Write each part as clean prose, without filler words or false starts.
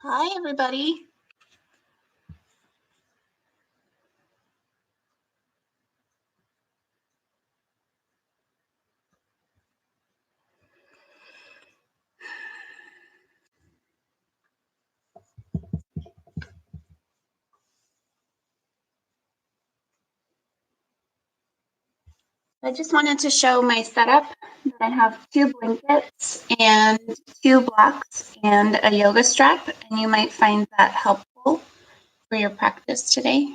Hi, everybody. I just wanted to show my setup. I have 2 blankets and 2 blocks and a yoga strap, and you might find that helpful for your practice today.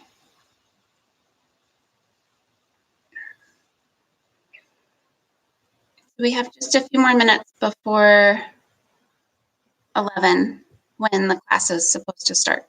We have just a few more minutes before 11 when the class is supposed to start.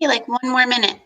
Okay, like 1 more minute.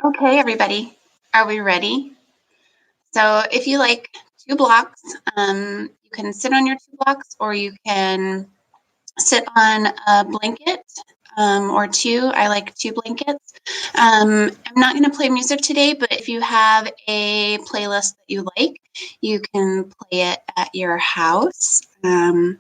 Okay, everybody, are we ready? So if you like 2 blocks, you can sit on your 2 blocks, or you can sit on a blanket or 2. I like 2 blankets. I'm not going to play music today, but if you have a playlist that you like, you can play it at your house and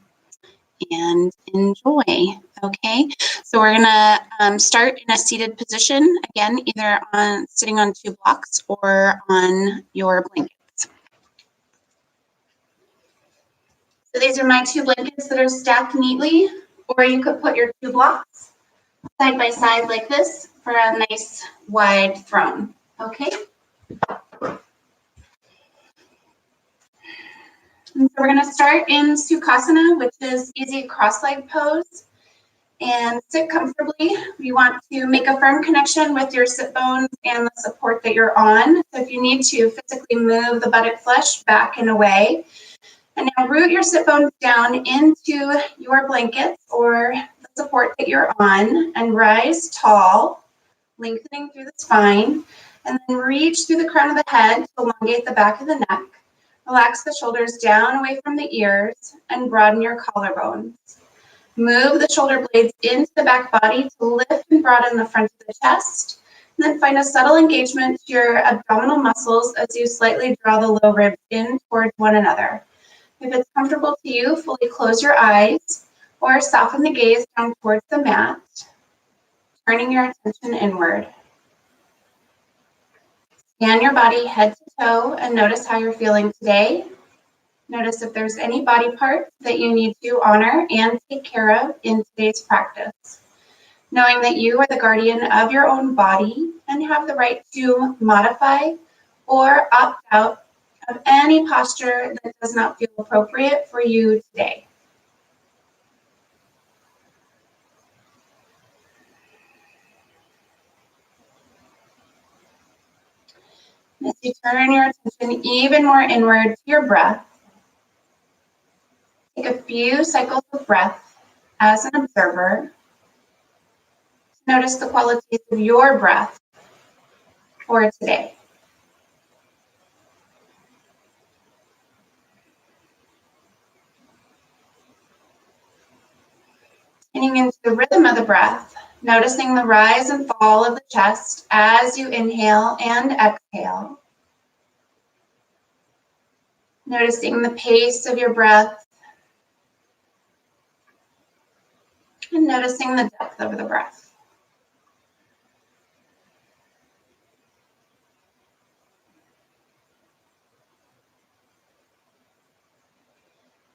enjoy. Okay, so we're gonna start in a seated position, again, either on sitting on 2 blocks or on your blankets. So these are my 2 blankets that are stacked neatly, or you could put your 2 blocks side by side like this for a nice wide throne. Okay. And so we're going to start in Sukhasana, which is easy cross-leg pose. And sit comfortably. You want to make a firm connection with your sit bones and the support that you're on. So if you need to physically move the buttock flesh back and away. And now root your sit bones down into your blankets or the support that you're on, and rise tall, lengthening through the spine, and then reach through the crown of the head to elongate the back of the neck. Relax the shoulders down away from the ears and broaden your collarbones. Move the shoulder blades into the back body to lift and broaden the front of the chest. And then find a subtle engagement to your abdominal muscles as you slightly draw the low ribs in towards one another. If it's comfortable to you, fully close your eyes or soften the gaze down towards the mat, turning your attention inward. Scan your body head to toe and notice how you're feeling today. Notice if there's any body parts that you need to honor and take care of in today's practice. Knowing that you are the guardian of your own body and have the right to modify or opt out of any posture that does not feel appropriate for you today. As you turn your attention even more inward to your breath, take a few cycles of breath as an observer. Notice the qualities of your breath for today. Getting into the rhythm of the breath, noticing the rise and fall of the chest as you inhale and exhale. Noticing the pace of your breath and noticing the depth of the breath.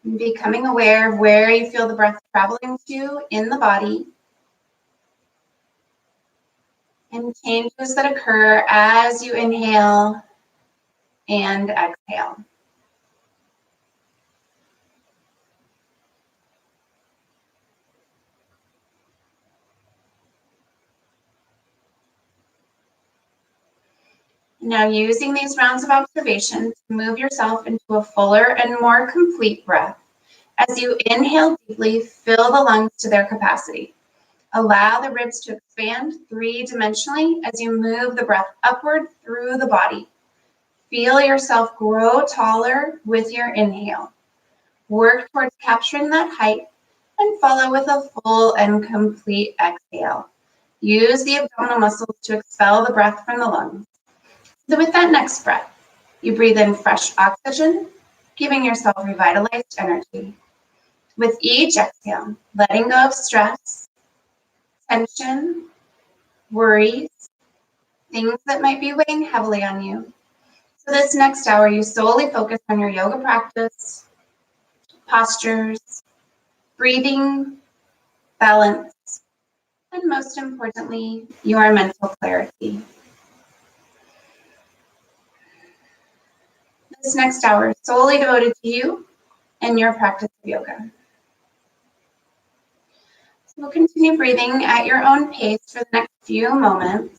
And becoming aware of where you feel the breath traveling to in the body and changes that occur as you inhale and exhale. Now, using these rounds of observation to move yourself into a fuller and more complete breath. As you inhale deeply, fill the lungs to their capacity. Allow the ribs to expand 3-dimensionally as you move the breath upward through the body. Feel yourself grow taller with your inhale. Work towards capturing that height and follow with a full and complete exhale. Use the abdominal muscles to expel the breath from the lungs. So with that next breath, you breathe in fresh oxygen, giving yourself revitalized energy. With each exhale, letting go of stress, tension, worries, things that might be weighing heavily on you. So this next hour, you solely focus on your yoga practice, postures, breathing, balance, and most importantly, your mental clarity. This next hour is solely devoted to you and your practice of yoga. So we'll continue breathing at your own pace for the next few moments.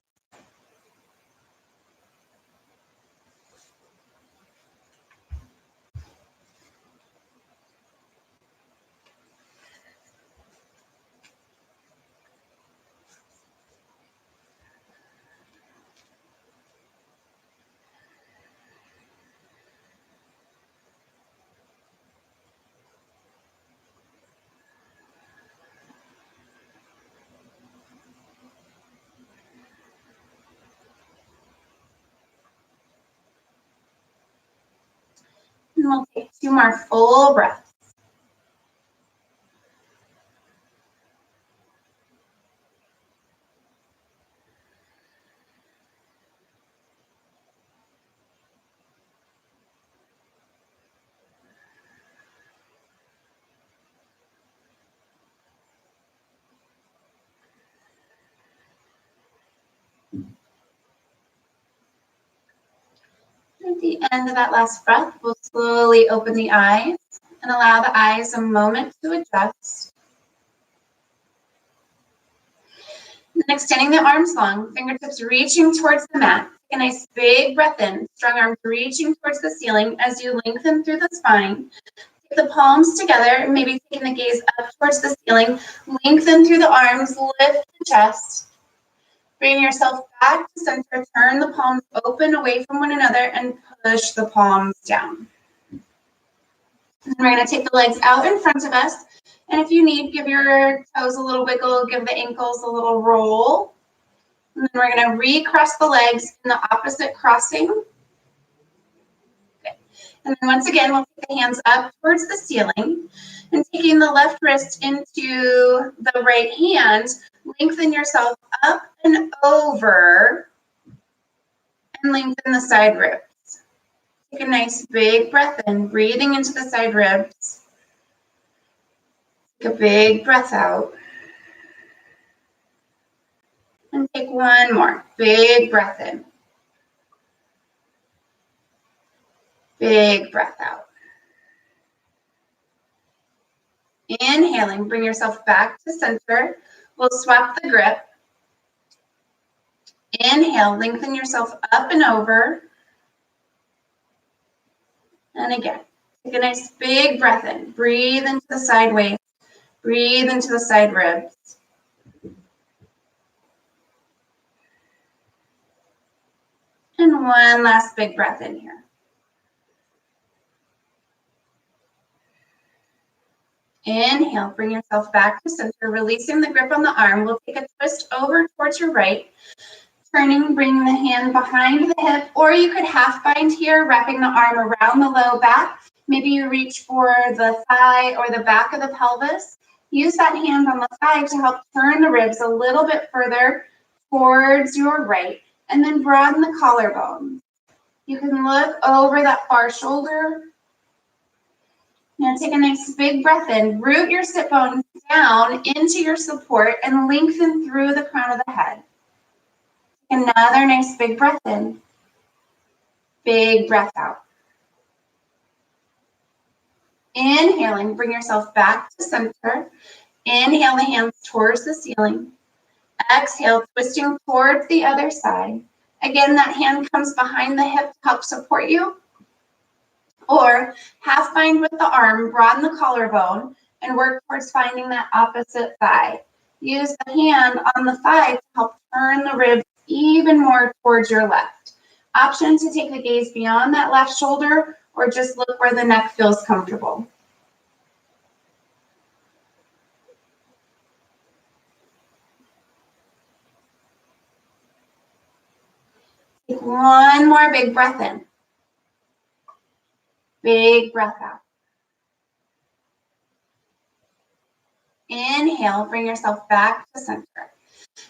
And we'll take 2 more full breaths. At the end of that last breath, we'll slowly open the eyes and allow the eyes a moment to adjust. And then extending the arms long, fingertips reaching towards the mat. Take a nice big breath in, strong arms reaching towards the ceiling as you lengthen through the spine. Take the palms together, maybe taking the gaze up towards the ceiling. Lengthen through the arms, lift the chest. Bring yourself back to center, turn the palms open away from one another and push the palms down. And we're going to take the legs out in front of us. And if you need, give your toes a little wiggle, give the ankles a little roll. And then we're going to recross the legs in the opposite crossing. Okay. And then once again, we'll take the hands up towards the ceiling. And taking the left wrist into the right hand, lengthen yourself up and over and lengthen the side ribs. Take a nice big breath in, breathing into the side ribs. Take a big breath out. And take one more. Big breath in. Big breath out. Inhaling, bring yourself back to center. We'll swap the grip. Inhale, lengthen yourself up and over. And again, take a nice big breath in. Breathe into the side waist. Breathe into the side ribs. And one last big breath in here. Inhale, bring yourself back to center, releasing the grip on the arm. We'll take a twist over towards your right. Turning, bringing the hand behind the hip, or you could half bind here, wrapping the arm around the low back. Maybe you reach for the thigh or the back of the pelvis. Use that hand on the thigh to help turn the ribs a little bit further towards your right, and then broaden the collarbone. You can look over that far shoulder. Now take a nice big breath in. Root your sit bones down into your support and lengthen through the crown of the head. Another nice big breath in. Big breath out. Inhaling, bring yourself back to center. Inhale the hands towards the ceiling. Exhale, twisting towards the other side. Again, that hand comes behind the hip to help support you. Or half bind with the arm, broaden the collarbone, and work towards finding that opposite thigh. Use the hand on the thigh to help turn the ribs even more towards your left. Option to take the gaze beyond that left shoulder or just look where the neck feels comfortable. Take one more big breath in. Big breath out. Inhale, bring yourself back to center.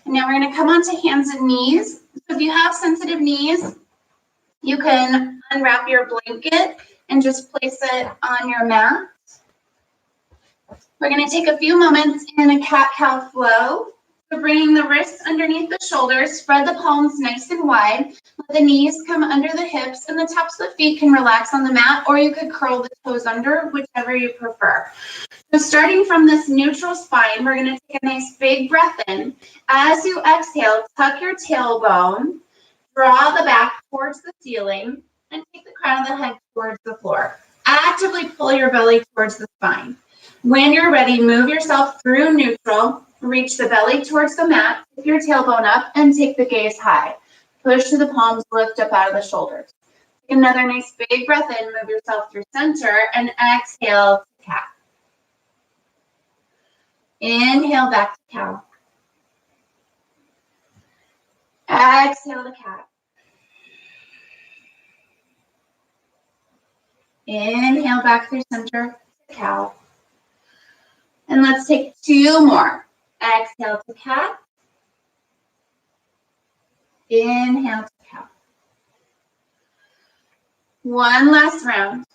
And now we're going to come onto hands and knees. So if you have sensitive knees, you can unwrap your blanket and just place it on your mat. We're going to take a few moments in a cat-cow flow. So bringing the wrists underneath the shoulders, spread the palms nice and wide. Let the knees come under the hips and the tops of the feet can relax on the mat, or you could curl the toes under, whichever you prefer. So starting from this neutral spine, we're going to take a nice big breath in. As you exhale, tuck your tailbone, draw the back towards the ceiling, and take the crown of the head towards the floor. Actively pull your belly towards the spine. When you're ready, move yourself through neutral, reach the belly towards the mat, take your tailbone up, and take the gaze high. Push to the palms, lift up out of the shoulders. Take another nice big breath in, move yourself through center, and exhale to cat. Inhale back to cow. Exhale to cat. Inhale back through center to cow. And let's take 2 more. Exhale to cat. Inhale to cow. One last round.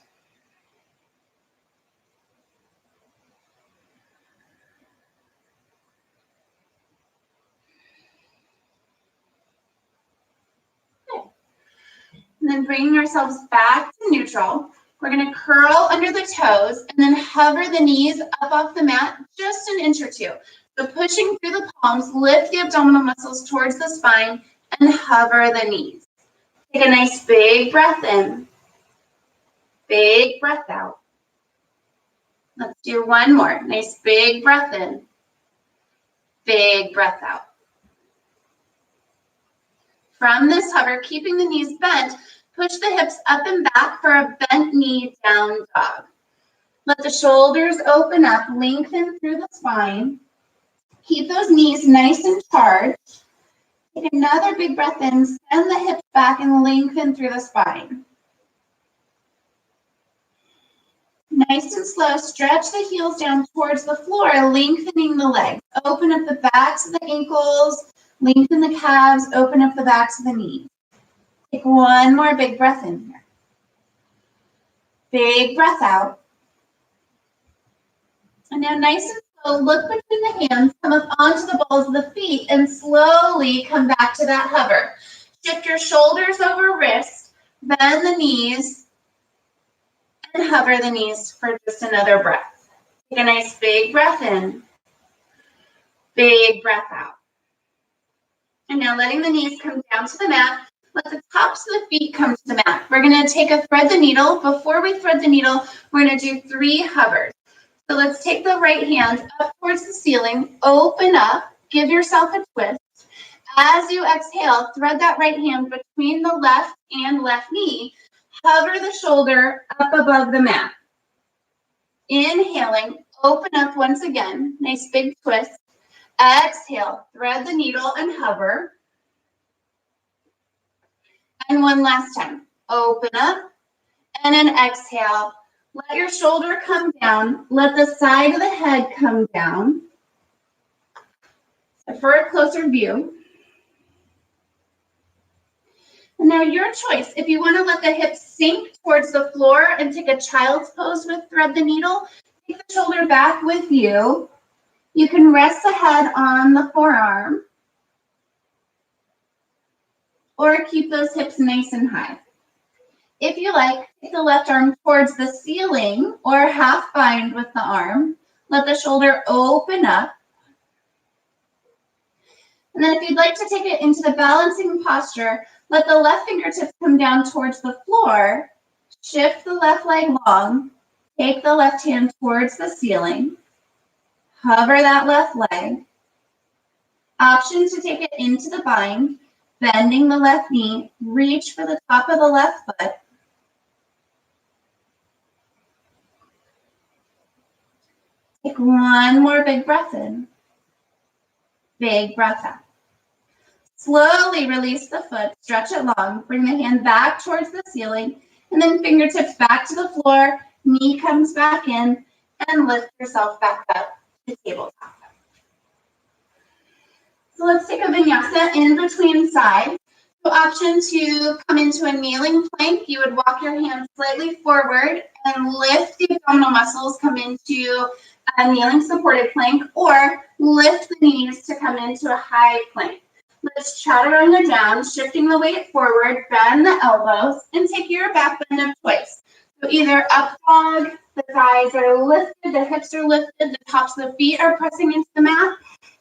Okay. And then bringing ourselves back to neutral. We're going to curl under the toes and then hover the knees up off the mat just an inch or two. So pushing through the palms, lift the abdominal muscles towards the spine and hover the knees. Take a nice big breath in. Big breath out. Let's do one more. Nice big breath in. Big breath out. From this hover, keeping the knees bent, push the hips up and back for a bent knee down dog. Let the shoulders open up, lengthen through the spine. Keep those knees nice and charged. Take another big breath in, send the hips back and lengthen through the spine. Nice and slow, stretch the heels down towards the floor, lengthening the legs. Open up the backs of the ankles, lengthen the calves, open up the backs of the knees. Take one more big breath in here. Big breath out. And now nice and slow, look between the hands, come up onto the balls of the feet, and slowly come back to that hover. Shift your shoulders over wrists, bend the knees, and hover the knees for just another breath. Take a nice big breath in. Big breath out. And now letting the knees come down to the mat, let the tops of the feet come to the mat. We're going to take a thread the needle. Before we thread the needle, we're going to do 3 hovers. So let's take the right hand up towards the ceiling, open up, give yourself a twist. As you exhale, thread that right hand between the left and left knee. Hover the shoulder up above the mat. Inhaling, open up once again. Nice big twist. Exhale, thread the needle and hover. And one last time. Open up and then exhale. Let your shoulder come down. Let the side of the head come down. For a closer view. And now your choice. If you want to let the hips sink towards the floor and take a child's pose with thread the needle, take the shoulder back with you. You can rest the head on the forearm or keep those hips nice and high. If you like, take the left arm towards the ceiling or half bind with the arm. Let the shoulder open up. And then if you'd like to take it into the balancing posture, let the left fingertips come down towards the floor. Shift the left leg long. Take the left hand towards the ceiling. Hover that left leg. Option to take it into the bind, bending the left knee. Reach for the top of the left foot. Take one more big breath in. Big breath out. Slowly release the foot, stretch it long, bring the hand back towards the ceiling, and then fingertips back to the floor, knee comes back in, and lift yourself back up to tabletop. So let's take a vinyasa in between sides. So option to come into a kneeling plank, you would walk your hands slightly forward and lift the abdominal muscles, come into a kneeling supported plank, or lift the knees to come into a high plank. Let's chaturanga down, shifting the weight forward, bend the elbows, and take your back bend of choice. So either up dog, the thighs are lifted, the hips are lifted, the tops of the feet are pressing into the mat,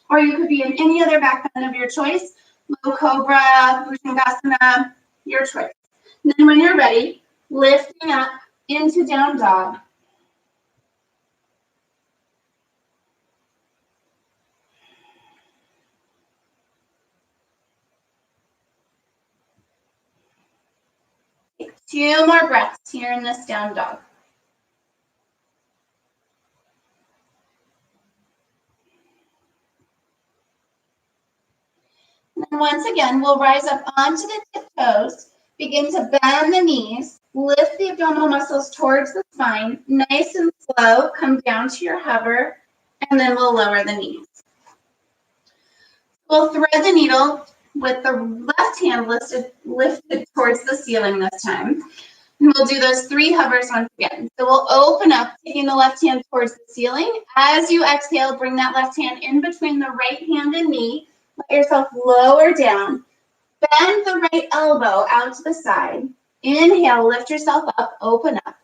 or you could be in any other back bend of your choice. Low cobra, bhujangasana, your choice. And then when you're ready, lifting up into down dog. Take 2 more breaths here in this down dog. And then once again, we'll rise up onto the tiptoes, Begin to bend the knees, lift the abdominal muscles towards the spine, nice and slow, come down to your hover, and then we'll lower the knees. We'll thread the needle with the left hand lifted towards the ceiling this time. And we'll do those 3 hovers once again. So we'll open up, taking the left hand towards the ceiling. As you exhale, bring that left hand in between the right hand and knee. Let yourself lower down. Bend the right elbow out to the side. Inhale, lift yourself up, open up.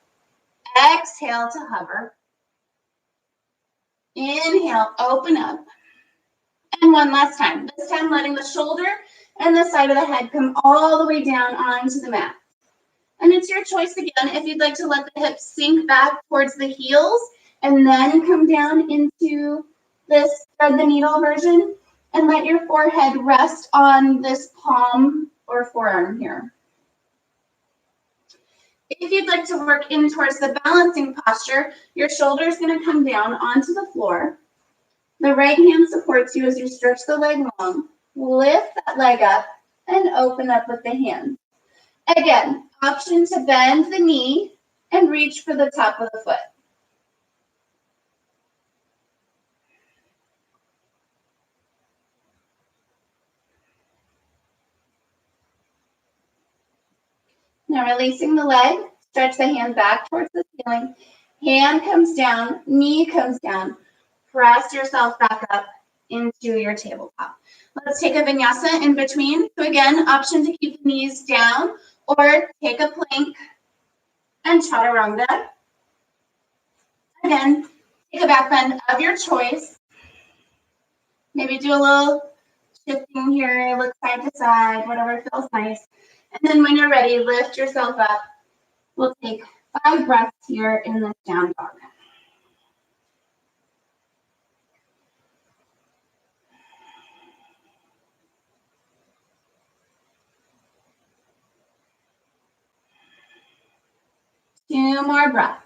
Exhale to hover. Inhale, open up. And one last time. This time letting the shoulder and the side of the head come all the way down onto the mat. And it's your choice again if you'd like to let the hips sink back towards the heels and then come down into this thread the needle version, and let your forehead rest on this palm or forearm here. If you'd like to work in towards the balancing posture, your shoulder is going to come down onto the floor. The right hand supports you as you stretch the leg long. Lift that leg up and open up with the hand. Again, option to bend the knee and reach for the top of the foot. Now releasing the leg, stretch the hand back towards the ceiling. Hand comes down, knee comes down. Press yourself back up into your tabletop. Let's take a vinyasa in between. So again, option to keep the knees down or take a plank and chaturanga. Again, take a back bend of your choice. Maybe do a little shifting here, look side to side, whatever feels nice. And then when you're ready, lift yourself up. We'll take 5 breaths here in this down dog. Two more breaths.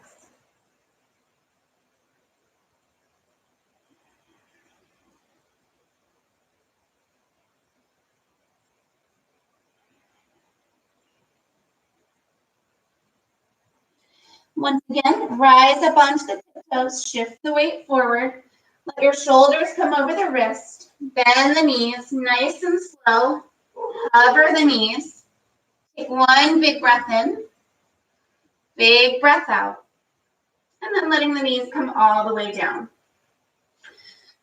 Once again, rise up onto the tiptoes, shift the weight forward. Let your shoulders come over the wrist. Bend the knees, nice and slow. Hover the knees. Take 1 big breath in. Big breath out. And then letting the knees come all the way down.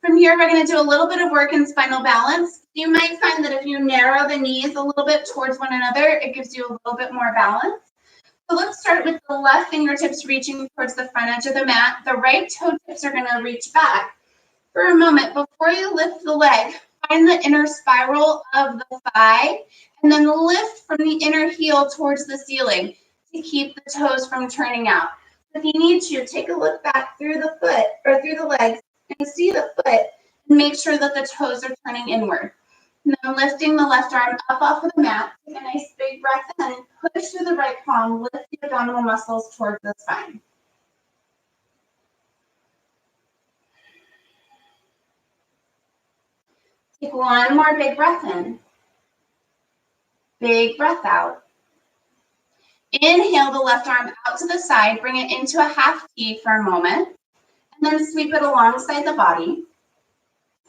From here, we're going to do a little bit of work in spinal balance. You might find that if you narrow the knees a little bit towards one another, it gives you a little bit more balance. So let's start with the left fingertips reaching towards the front edge of the mat. The right toe tips are going to reach back. For a moment, before you lift the leg, find the inner spiral of the thigh, and then lift from the inner heel towards the ceiling to keep the toes from turning out. If you need to, take a look back through the foot or through the legs and see the foot and make sure that the toes are turning inward. Now lifting the left arm up off of the mat, take a nice big breath in, push through the right palm, lift the abdominal muscles towards the spine. Take 1 more big breath in. Big breath out. Inhale the left arm out to the side, bring it into a half T for a moment, and then sweep it alongside the body.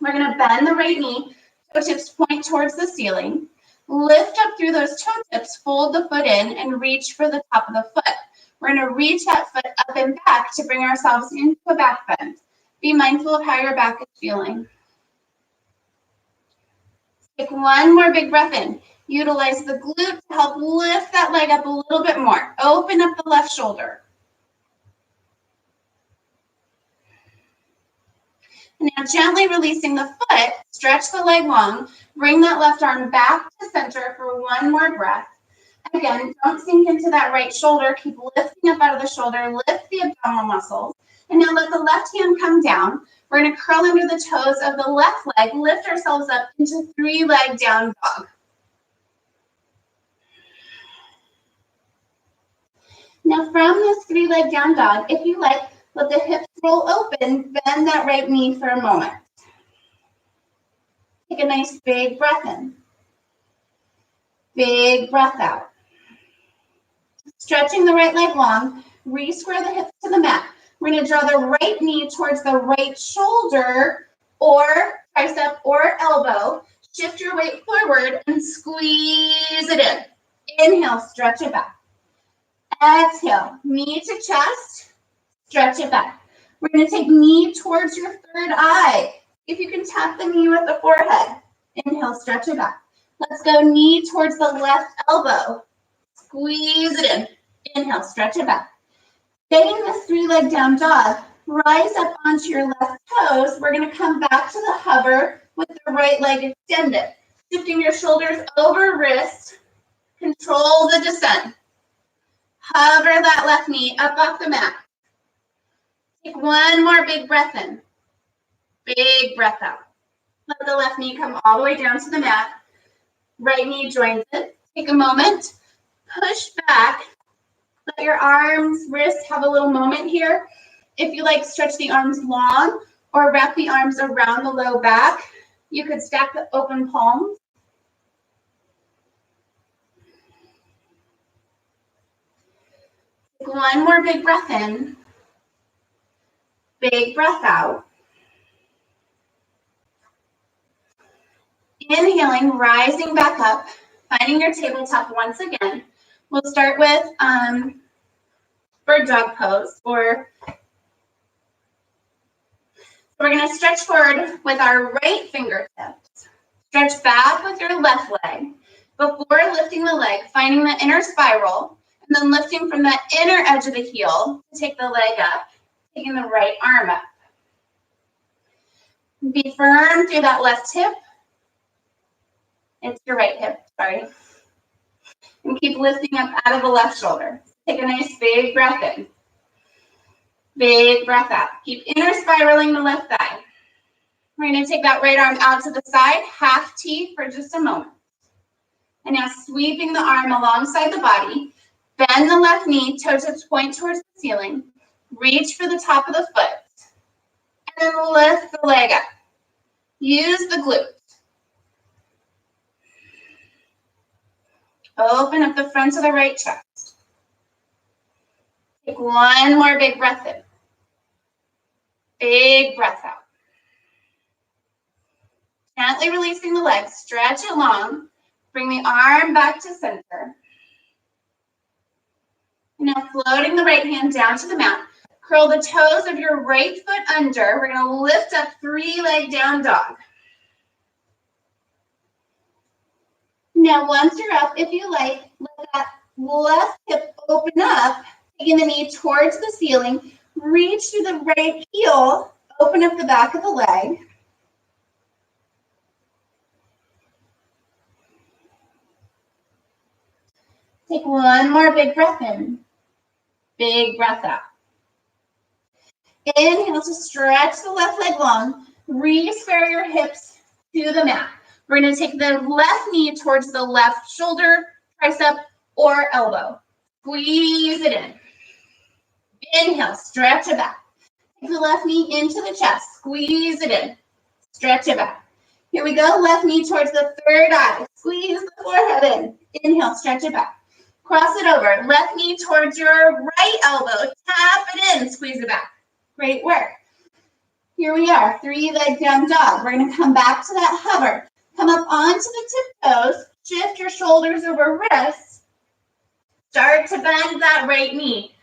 We're going to bend the right knee, toe tips point towards the ceiling. Lift up through those toe tips, fold the foot in, and reach for the top of the foot. We're going to reach that foot up and back to bring ourselves into a back bend. Be mindful of how your back is feeling. Take 1 more big breath in. Utilize the glute to help lift that leg up a little bit more. Open up the left shoulder. And now gently releasing the foot, stretch the leg long, bring that left arm back to center for 1 more breath. Again, don't sink into that right shoulder. Keep lifting up out of the shoulder. Lift the abdominal muscles. And now let the left hand come down. We're going to curl under the toes of the left leg, lift ourselves up into 3-leg down dog. Now from this 3-leg down dog, if you like, let the hips roll open, bend that right knee for a moment. Take a nice big breath in. Big breath out. Stretching the right leg long, re-square the hips to the mat. We're going to draw the right knee towards the right shoulder or tricep or elbow. Shift your weight forward and squeeze it in. Inhale, stretch it back. Exhale, knee to chest, stretch it back. We're going to take knee towards your third eye. If you can tap the knee with the forehead. Inhale, stretch it back. Let's go knee towards the left elbow. Squeeze it in. Inhale, stretch it back. Getting this 3-leg down dog, rise up onto your left toes. We're going to come back to the hover with the right leg extended. Shifting your shoulders over wrist. Control the descent. Hover that left knee up off the mat. Take one more big breath in. Big breath out. Let the left knee come all the way down to the mat. Right knee joins it. Take a moment. Push back. Let your arms, wrists have a little moment here. If you like, stretch the arms long or wrap the arms around the low back. You could stack the open palms. Take one more big breath in. Big breath out. Inhaling, rising back up, finding your tabletop once again. We'll start with bird dog pose, or we're going to stretch forward with our right fingertips. Stretch back with your left leg. Before lifting the leg, finding the inner spiral, and then lifting from that inner edge of the heel to take the leg up, taking the right arm up. Be firm through that left hip. It's your right hip, sorry. And keep lifting up out of the left shoulder. Take a nice big breath in. Big breath out. Keep inner spiraling the left thigh. We're going to take that right arm out to the side, half T for just a moment. And now sweeping the arm alongside the body. Bend the left knee, toe tips point towards the ceiling. Reach for the top of the foot. And then lift the leg up. Use the glutes. Open up the front of the right chest. Take one more big breath in. Big breath out. Gently releasing the leg, stretch it long. Bring the arm back to center. Now floating the right hand down to the mat. Curl the toes of your right foot under. We're going to lift up 3-leg down dog. Now once you're up, if you like, let that left hip open up, taking the knee towards the ceiling. Reach through the right heel, open up the back of the leg. Take one more big breath in. Big breath out. Inhale to stretch the left leg long. Re-square your hips to the mat. We're going to take the left knee towards the left shoulder, tricep, or elbow. Squeeze it in. Inhale, stretch it back. Take the left knee into the chest. Squeeze it in. Stretch it back. Here we go. Left knee towards the third eye. Squeeze the forehead in. Inhale, stretch it back. Cross it over. Left knee towards your right elbow. Tap it in. Squeeze it back. Great work. Here we are. 3-leg down dog. We're going to come back to that hover. Come up onto the tiptoes. Shift your shoulders over wrists. Start to bend that right knee.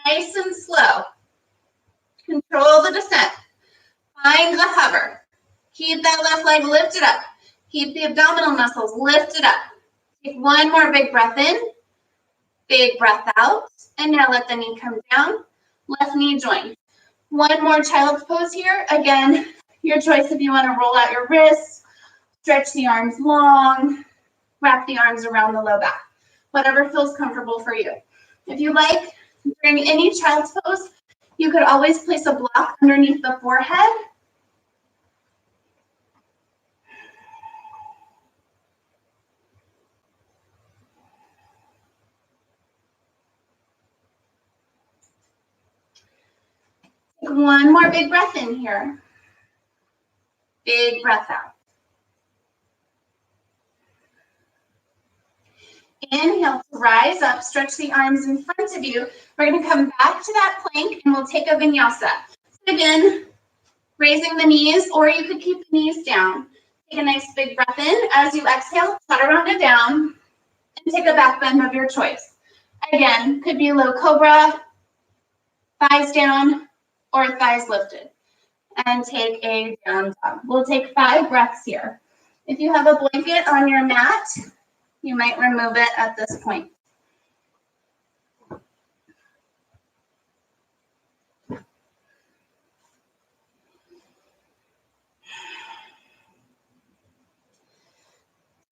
Nice and slow. Control the descent. Find the hover. Keep that left leg lifted up. Keep the abdominal muscles lifted up. Take one more big breath in. Big breath out. And now let the knee come down. Left knee join. One more child's pose here. Again, your choice if you want to roll out your wrists, stretch the arms long, wrap the arms around the low back. Whatever feels comfortable for you. If you like, during any child's pose, you could always place a block underneath the forehead. Take one more big breath in here. Big breath out. Inhale to rise up, stretch the arms in front of you. We're going to come back to that plank and we'll take a vinyasa. So again, raising the knees, or you could keep the knees down. Take a nice big breath in. As you exhale, chaturanga down and take a back bend of your choice. Again, could be low cobra, thighs down, or thighs lifted. And take a down dog. We'll take 5 breaths here. If you have a blanket on your mat, you might remove it at this point.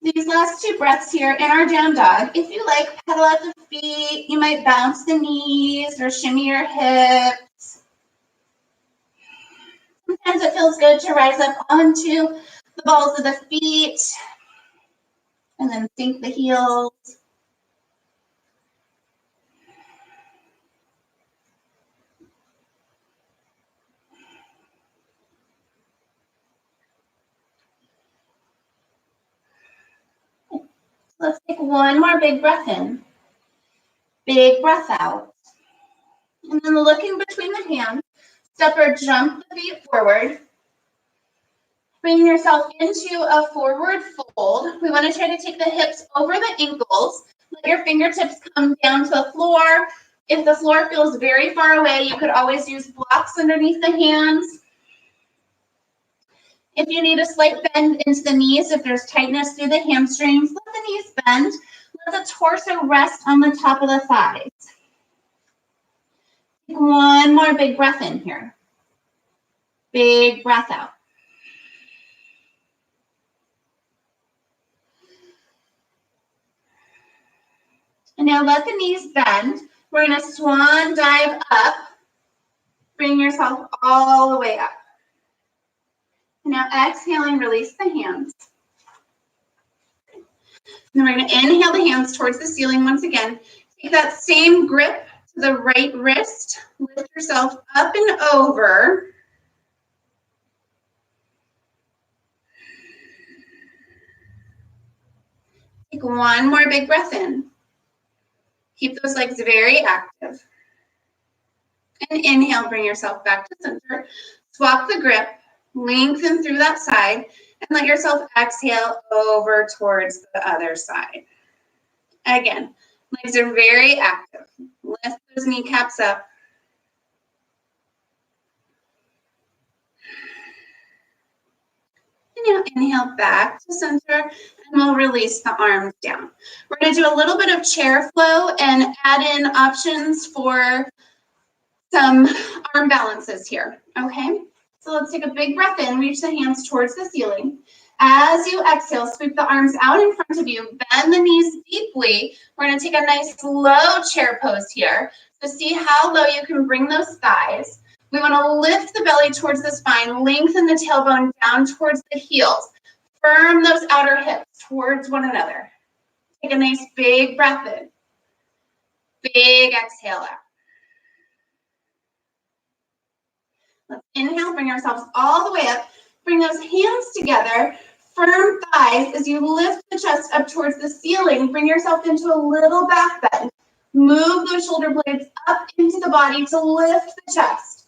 These last 2 breaths here in our down dog, if you like, pedal at the feet. You might bounce the knees or shimmy your hips. Sometimes it feels good to rise up onto the balls of the feet and then sink the heels. Let's take one more big breath in. Big breath out. And then looking between the hands, step or jump the feet forward. Bring yourself into a forward fold. We want to try to take the hips over the ankles. Let your fingertips come down to the floor. If the floor feels very far away, you could always use blocks underneath the hands. If you need a slight bend into the knees, if there's tightness through the hamstrings, let the knees bend. Let the torso rest on the top of the thighs. Take one more big breath in here. Big breath out. And now let the knees bend. We're going to swan dive up. Bring yourself all the way up. And now exhaling, release the hands. And then we're going to inhale the hands towards the ceiling once again. Take that same grip to the right wrist. Lift yourself up and over. Take one more big breath in. Keep those legs very active. And inhale, bring yourself back to center. Swap the grip, lengthen through that side, and let yourself exhale over towards the other side. Again, legs are very active. Lift those kneecaps up. And now inhale back to center, and we'll release the arms down. We're going to do a little bit of chair flow and add in options for some arm balances here, okay? So let's take a big breath in, reach the hands towards the ceiling. As you exhale, sweep the arms out in front of you, bend the knees deeply. We're going to take a nice low chair pose here. So see how low you can bring those thighs. We want to lift the belly towards the spine, lengthen the tailbone down towards the heels. Firm those outer hips towards one another. Take a nice big breath in. Big exhale out. Let's inhale, bring ourselves all the way up. Bring those hands together. Firm thighs as you lift the chest up towards the ceiling. Bring yourself into a little back bend. Move those shoulder blades up into the body to lift the chest.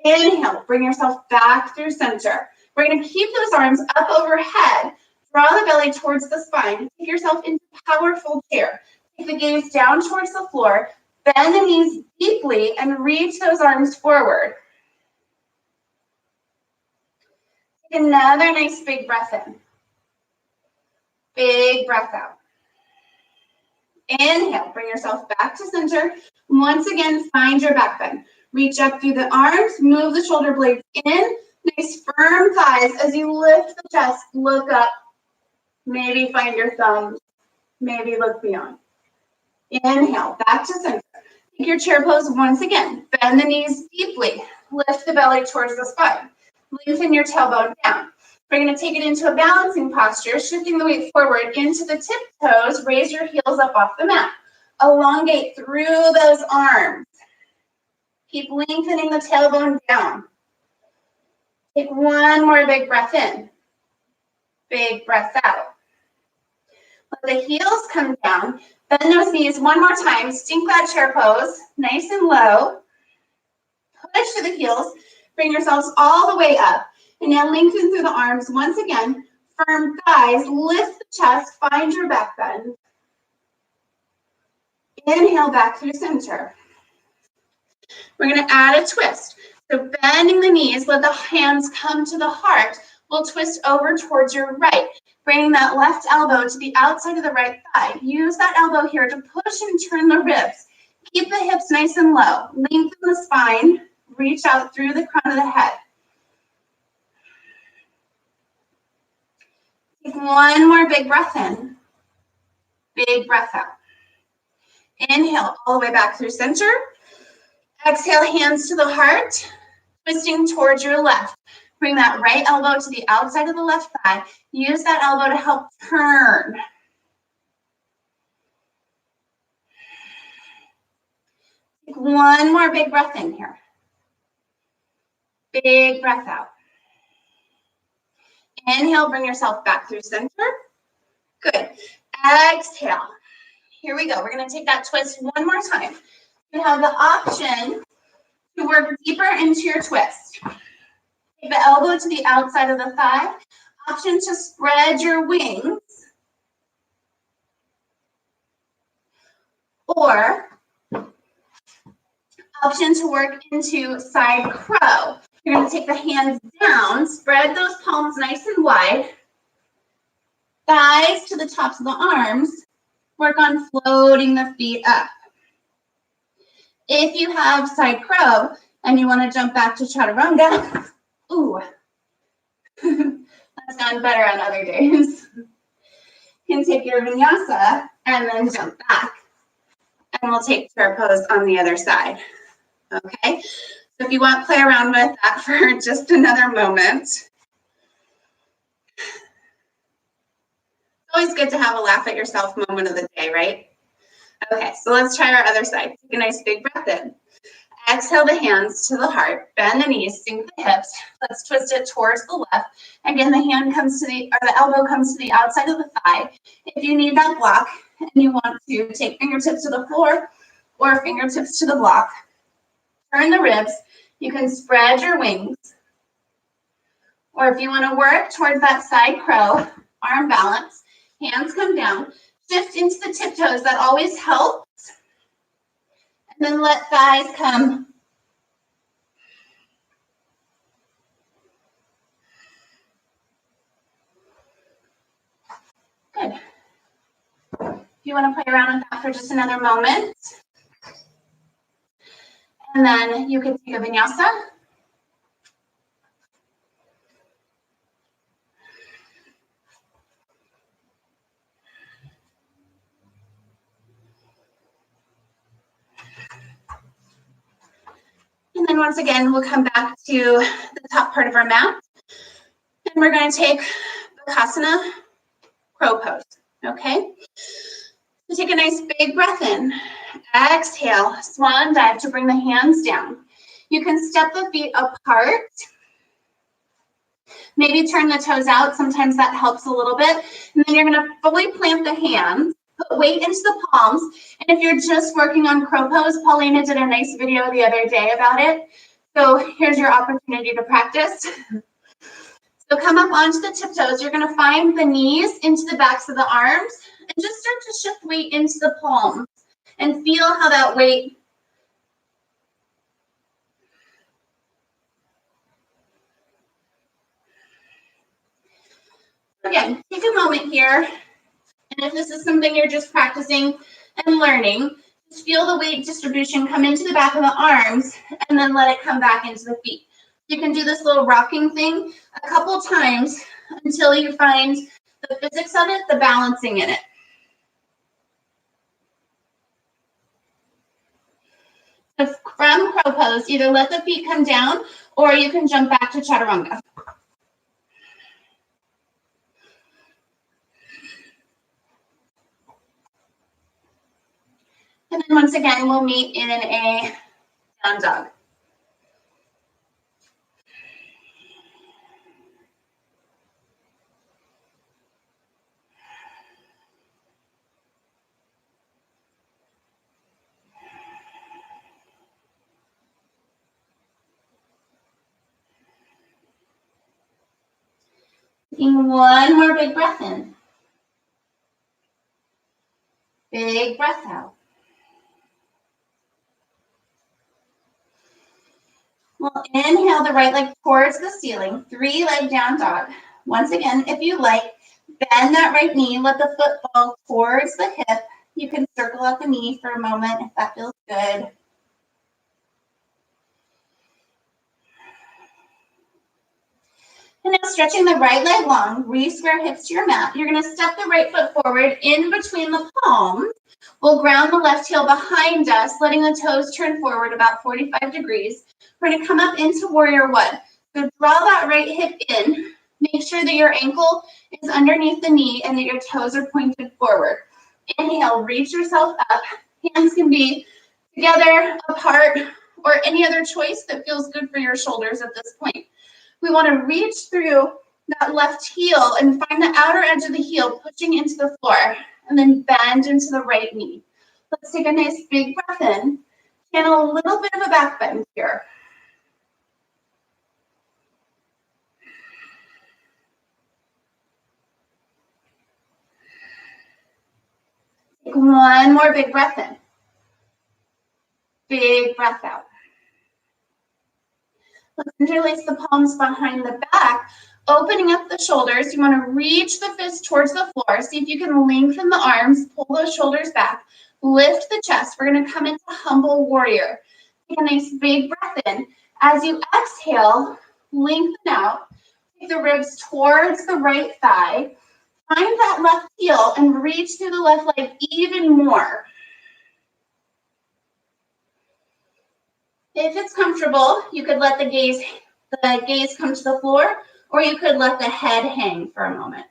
Inhale, bring yourself back through center. We're going to keep those arms up overhead. Draw the belly towards the spine. Take yourself into powerful chair. Take the gaze down towards the floor. Bend the knees deeply and reach those arms forward. Take another nice big breath in. Big breath out. Inhale, bring yourself back to center. Once again, find your back bend. Reach up through the arms, move the shoulder blades in. Nice firm thighs as you lift the chest, look up. Maybe find your thumbs. Maybe look beyond. Inhale, back to center. Take your chair pose once again. Bend the knees deeply. Lift the belly towards the spine. Lengthen your tailbone down. We're going to take it into a balancing posture, shifting the weight forward into the tiptoes. Raise your heels up off the mat. Elongate through those arms. Keep lengthening the tailbone down. Take one more big breath in. Big breath out. Let the heels come down. Bend those knees one more time. Stink that chair pose. Nice and low. Push to the heels. Bring yourselves all the way up. And now lengthen through the arms once again. Firm thighs. Lift the chest. Find your back bend. Inhale back through center. We're going to add a twist. So bending the knees, let the hands come to the heart. We'll twist over towards your right, bringing that left elbow to the outside of the right thigh. Use that elbow here to push and turn the ribs. Keep the hips nice and low. Lengthen the spine. Reach out through the crown of the head. Take one more big breath in. Big breath out. Inhale all the way back through center. Exhale, hands to the heart, twisting towards your left. Bring that right elbow to the outside of the left thigh. Use that elbow to help turn. Take one more big breath in here. Big breath out. Inhale, bring yourself back through center. Good. Exhale. Here we go. We're going to take that twist one more time. You have the option to work deeper into your twist. Take the elbow to the outside of the thigh. Option to spread your wings. Or option to work into side crow. You're going to take the hands down, spread those palms nice and wide. Thighs to the tops of the arms. Work on floating the feet up. If you have side crow and you want to jump back to chaturanga, ooh, that's gone better on other days. You can take your vinyasa and then jump back. And we'll take chair pose on the other side. Okay, so if you want to play around with that for just another moment. It's always good to have a laugh at yourself moment of the day, right? Okay, so let's try our other side. Take a nice big breath in. Exhale the hands to the heart, bend the knees, sink the hips. Let's twist it towards the left. Again, the hand comes to the elbow comes to the outside of the thigh. If you need that block and you want to take fingertips to the floor or fingertips to the block, turn the ribs. You can spread your wings. Or if you want to work towards that side crow, arm balance, hands come down, shift into the tiptoes. That always helps. And then let thighs come. Good. If you want to play around with that for just another moment. And then you can take a vinyasa. And then once again, we'll come back to the top part of our mat. And we're going to take asana, crow pose, okay? So take a nice big breath in. Exhale, swan dive to bring the hands down. You can step the feet apart. Maybe turn the toes out. Sometimes that helps a little bit. And then you're going to fully plant the hands. Put weight into the palms. And if you're just working on crow pose, Paulina did a nice video the other day about it. So here's your opportunity to practice. So come up onto the tiptoes. You're going to find the knees into the backs of the arms and just start to shift weight into the palms and feel how that weight again, take a moment here. And if this is something you're just practicing and learning, just feel the weight distribution come into the back of the arms and then let it come back into the feet. You can do this little rocking thing a couple times until you find the physics of it, the balancing in it. So from crow pose, either let the feet come down or you can jump back to chaturanga. And then once again, we'll meet in a down dog. Taking one more big breath in. Big breath out. We'll inhale the right leg towards the ceiling, 3-leg down dog. Once again, if you like, bend that right knee, let the foot fall towards the hip. You can circle out the knee for a moment if that feels good. And now stretching the right leg long, re-square hips to your mat. You're going to step the right foot forward in between the palms. We'll ground the left heel behind us, letting the toes turn forward about 45 degrees. We're going to come up into warrior one. So draw that right hip in. Make sure that your ankle is underneath the knee and that your toes are pointed forward. Inhale, reach yourself up. Hands can be together, apart, or any other choice that feels good for your shoulders at this point. We want to reach through that left heel and find the outer edge of the heel pushing into the floor, and then bend into the right knee. Let's take a nice big breath in and a little bit of a back bend here. Take one more big breath in. Big breath out. Let's interlace the palms behind the back, opening up the shoulders. You want to reach the fist towards the floor. See if you can lengthen the arms, pull those shoulders back, lift the chest. We're going to come into humble warrior. Take a nice big breath in. As you exhale, lengthen out. Take the ribs towards the right thigh. Find that left heel and reach through the left leg even more. If it's comfortable, you could let the gaze come to the floor, or you could let the head hang for a moment.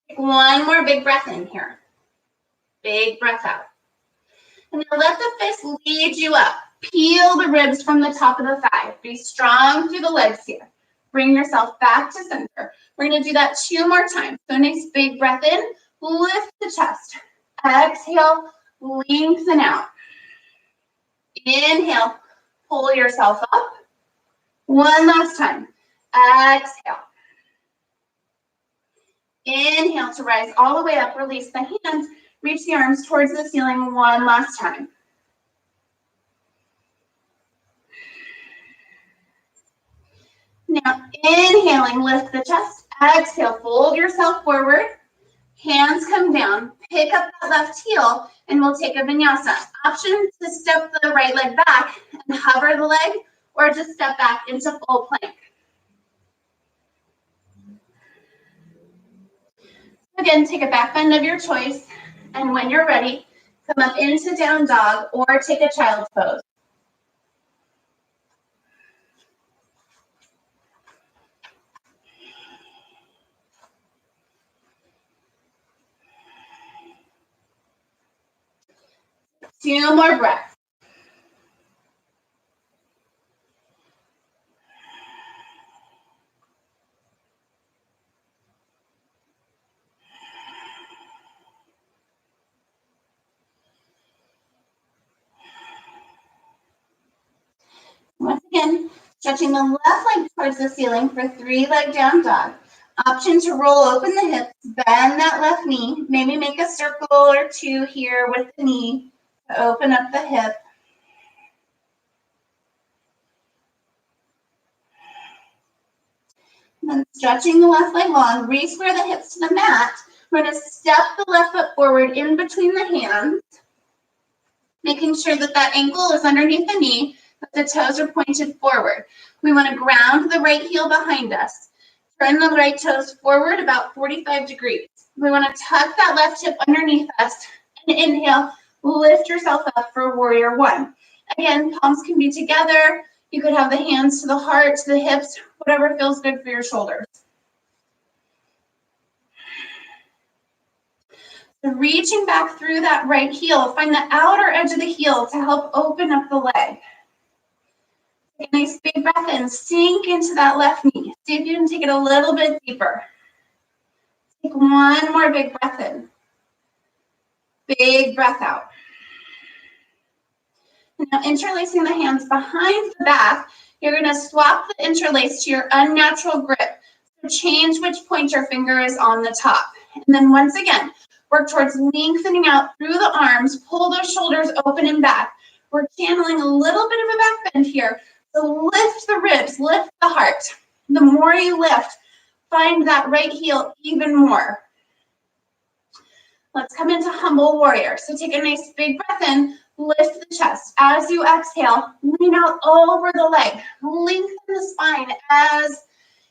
Take one more big breath in here. Big breath out. And now let the fist lead you up. Peel the ribs from the top of the thigh. Be strong through the legs here. Bring yourself back to center. We're going to do that 2 more times. So nice big breath in. Lift the chest. Exhale, lengthen out. Inhale, pull yourself up. One last time. Exhale. Inhale to rise all the way up. Release the hands. Reach the arms towards the ceiling one last time. Now, inhaling, lift the chest. Exhale, fold yourself forward. Hands come down. Pick up that left heel, and we'll take a vinyasa. Option to step the right leg back and hover the leg, or just step back into full plank. Again, take a back bend of your choice, and when you're ready, come up into down dog or take a child's pose. Two more breaths. Once again, stretching the left leg towards the ceiling for 3-leg down dog. Option to roll open the hips, bend that left knee, maybe make a circle or 2 here with the knee to open up the hip. And then stretching the left leg long, re-square the hips to the mat. We're going to step the left foot forward in between the hands, making sure that that ankle is underneath the knee, that the toes are pointed forward. We want to ground the right heel behind us. Turn the right toes forward about 45 degrees. We want to tuck that left hip underneath us and inhale, lift yourself up for warrior one. Again, palms can be together. You could have the hands to the heart, to the hips, whatever feels good for your shoulders. So reaching back through that right heel, find the outer edge of the heel to help open up the leg. Take a nice big breath in, sink into that left knee. See if you can take it a little bit deeper. Take one more big breath in. Big breath out. Now interlacing the hands behind the back, You're going to swap the interlace to your unnatural grip. So change which point your finger is on the top. And then once again, work towards lengthening out through the arms. Pull those shoulders open and back. We're channeling a little bit of a back bend here. So lift the ribs, lift the heart. The more you lift, find that right heel even more. Let's come into humble warrior. So take a nice big breath in, lift the chest. As you exhale, lean out over the leg. Lengthen the spine as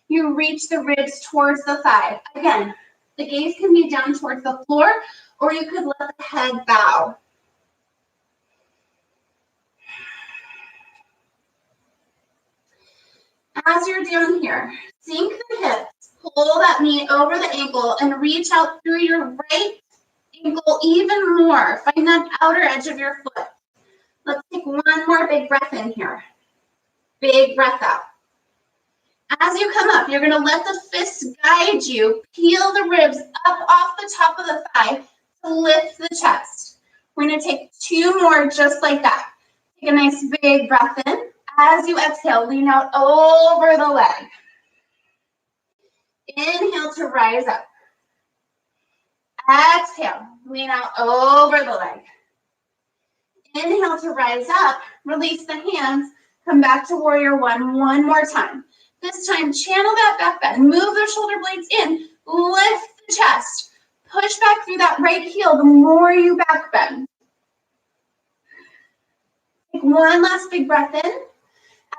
you reach the ribs towards the thigh. Again, the gaze can be down towards the floor, or you could let the head bow. As you're down here, sink the hips, pull that knee over the ankle, and reach out through your right ankle even more. Find that outer edge of your foot. Let's take one more big breath in here. Big breath out. As you come up, you're going to let the fists guide you. Peel the ribs up off the top of the thigh to lift the chest. We're going to take two more just like that. Take a nice big breath in. As you exhale, lean out over the leg. Inhale to rise up. Exhale, lean out over the leg. Inhale to rise up, release the hands, come back to warrior one more time. This time, channel that back bend, move those shoulder blades in, lift the chest, push back through that right heel the more you back bend. Take one last big breath in.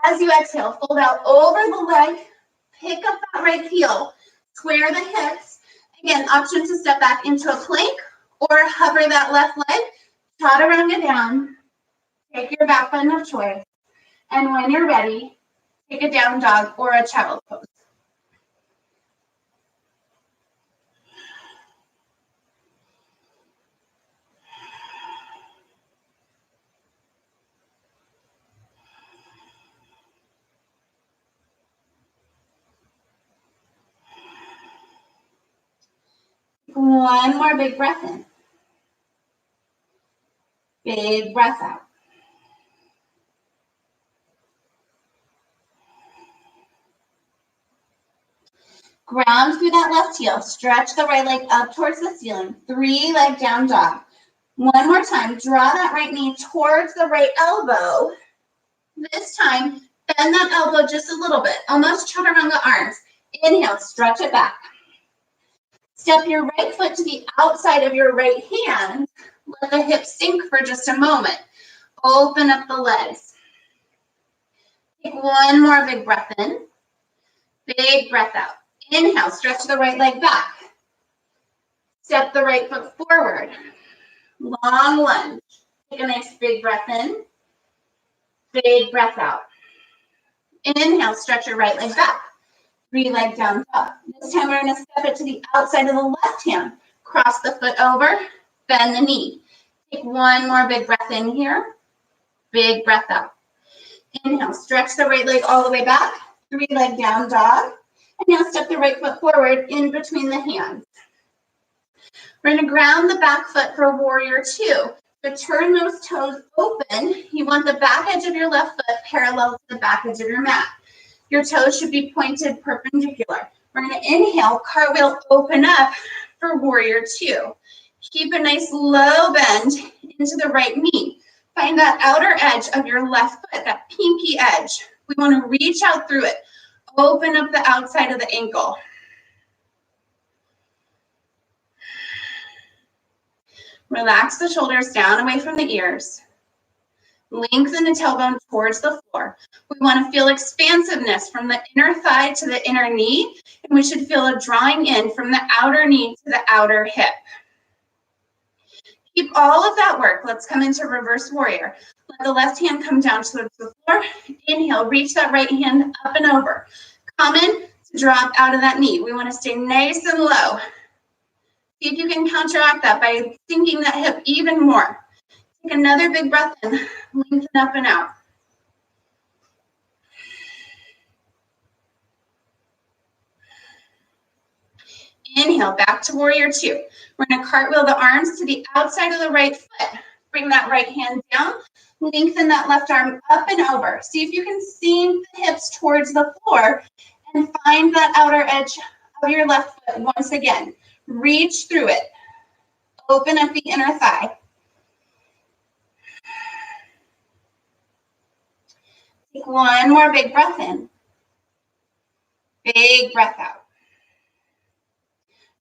As you exhale, fold out over the leg, pick up that right heel, square the hips. Again, option to step back into a plank or hover that left leg, chaturanga down, take your back bend of choice, and when you're ready, take a down dog or a child pose. One more big breath in. Big breath out. Ground through that left heel. Stretch the right leg up towards the ceiling. 3-leg down dog. One more time. Draw that right knee towards the right elbow. This time, bend that elbow just a little bit. Almost chaturanga arms. Inhale, stretch it back. Step your right foot to the outside of your right hand. Let the hips sink for just a moment. Open up the legs. Take one more big breath in. Big breath out. Inhale, stretch the right leg back. Step the right foot forward. Long lunge. Take a nice big breath in. Big breath out. Inhale, stretch your right leg back. 3-leg down dog. This time we're going to step it to the outside of the left hand. Cross the foot over, bend the knee. Take one more big breath in here. Big breath out. Inhale, stretch the right leg all the way back. 3-leg down dog. And now step the right foot forward in between the hands. We're going to ground the back foot for warrior 2. So turn those toes open. You want the back edge of your left foot parallel to the back edge of your mat. Your toes should be pointed perpendicular. We're going to inhale, cartwheel, open up for warrior 2. Keep a nice low bend into the right knee. Find that outer edge of your left foot, that pinky edge. We want to reach out through it. Open up the outside of the ankle. Relax the shoulders down away from the ears. Lengthen the tailbone towards the floor. We want to feel expansiveness from the inner thigh to the inner knee, and we should feel a drawing in from the outer knee to the outer hip. Keep all of that work. Let's come into reverse warrior. Let the left hand come down towards the floor. Inhale, reach that right hand up and over. Common to drop out of that knee. We want to stay nice and low. See if you can counteract that by sinking that hip even more. Take another big breath in, lengthen up and out. Inhale, back to warrior 2. We're going to cartwheel the arms to the outside of the right foot. Bring that right hand down. Lengthen that left arm up and over. See if you can sink the hips towards the floor and find that outer edge of your left foot once again. Reach through it. Open up the inner thigh. Take one more big breath in. Big breath out.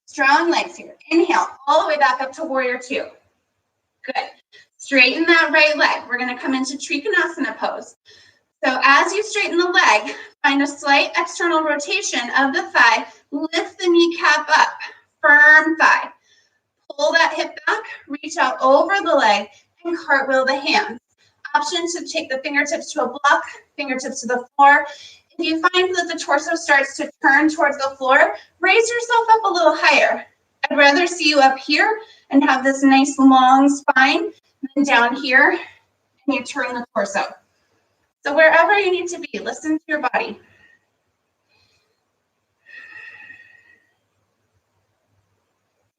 Strong legs here. Inhale all the way back up to warrior two. Good. Straighten that right leg. We're going to come into Trikonasana pose. So as you straighten the leg, find a slight external rotation of the thigh. Lift the kneecap up. Firm thigh. Pull that hip back. Reach out over the leg and cartwheel the hands. Option to take the fingertips to a block, fingertips to the floor. If you find that the torso starts to turn towards the floor, raise yourself up a little higher. I'd rather see you up here and have this nice long spine than down here and you turn the torso. So wherever you need to be, listen to your body.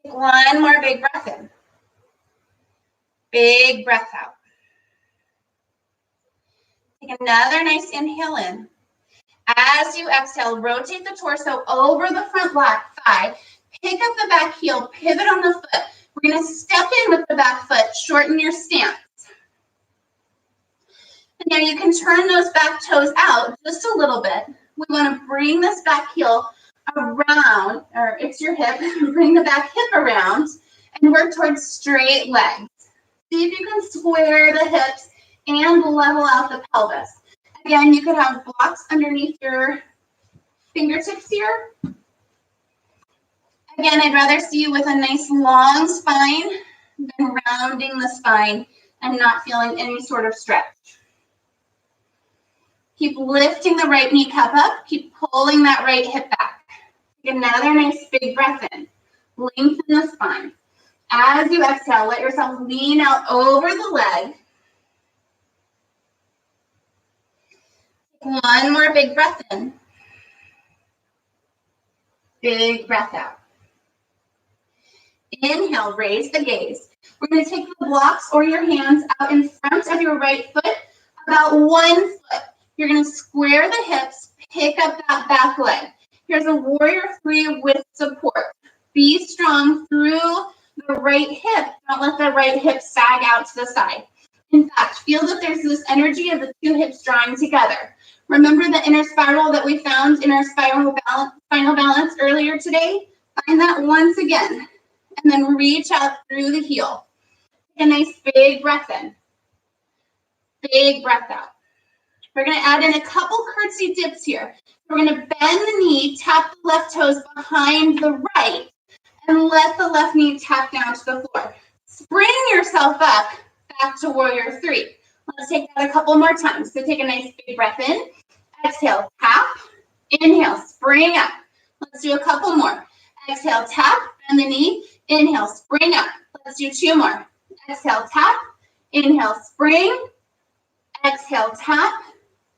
Take one more big breath in. Big breath out. Take another nice inhale in. As you exhale, rotate the torso over the front thigh. Pick up the back heel, pivot on the foot. We're going to step in with the back foot, shorten your stance. And now you can turn those back toes out just a little bit. We want to bring this back heel around, or it's your hip, bring the back hip around and work towards straight legs. See if you can square the hips and level out the pelvis. Again, you could have blocks underneath your fingertips here. Again, I'd rather see you with a nice long spine than rounding the spine and not feeling any sort of stretch. Keep lifting the right kneecap up. Keep pulling that right hip back. Take another nice big breath in. Lengthen the spine. As you exhale, let yourself lean out over the leg. One more big breath in. Big breath out. Inhale, raise the gaze. We're going to take the blocks or your hands out in front of your right foot, about 1 foot. You're going to square the hips, pick up that back leg. Here's a warrior three with support. Be strong through the right hip. Don't let the right hip sag out to the side. In fact, feel that there's this energy of the two hips drawing together. Remember the inner spiral that we found in our spinal balance earlier today? Find that once again. And then reach out through the heel. Take a nice big breath in. Big breath out. We're going to add in a couple curtsy dips here. We're going to bend the knee, tap the left toes behind the right, and let the left knee tap down to the floor. Spring yourself up back to warrior three. Let's take that a couple more times. So take a nice big breath in. Exhale, tap. Inhale, spring up. Let's do a couple more. Exhale, tap, bend the knee. Inhale, spring up. Let's do 2 more. Exhale, tap. Inhale, spring. Exhale, tap.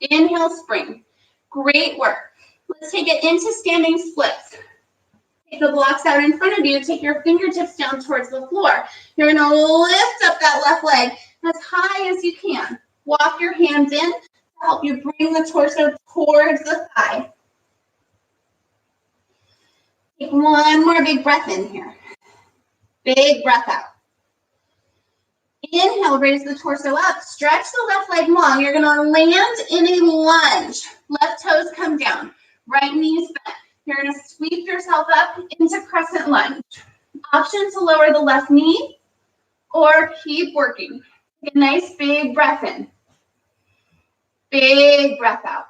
Inhale, spring. Great work. Let's take it into standing splits. Take the blocks out in front of you. Take your fingertips down towards the floor. You're going to lift up that left leg as high as you can. Walk your hands in to help you bring the torso towards the thigh. Take one more big breath in here. Big breath out. Inhale, raise the torso up. Stretch the left leg long. You're going to land in a lunge. Left toes come down. Right knees bent. You're going to sweep yourself up into crescent lunge. Option to lower the left knee or keep working. Take a nice big breath in. Big breath out.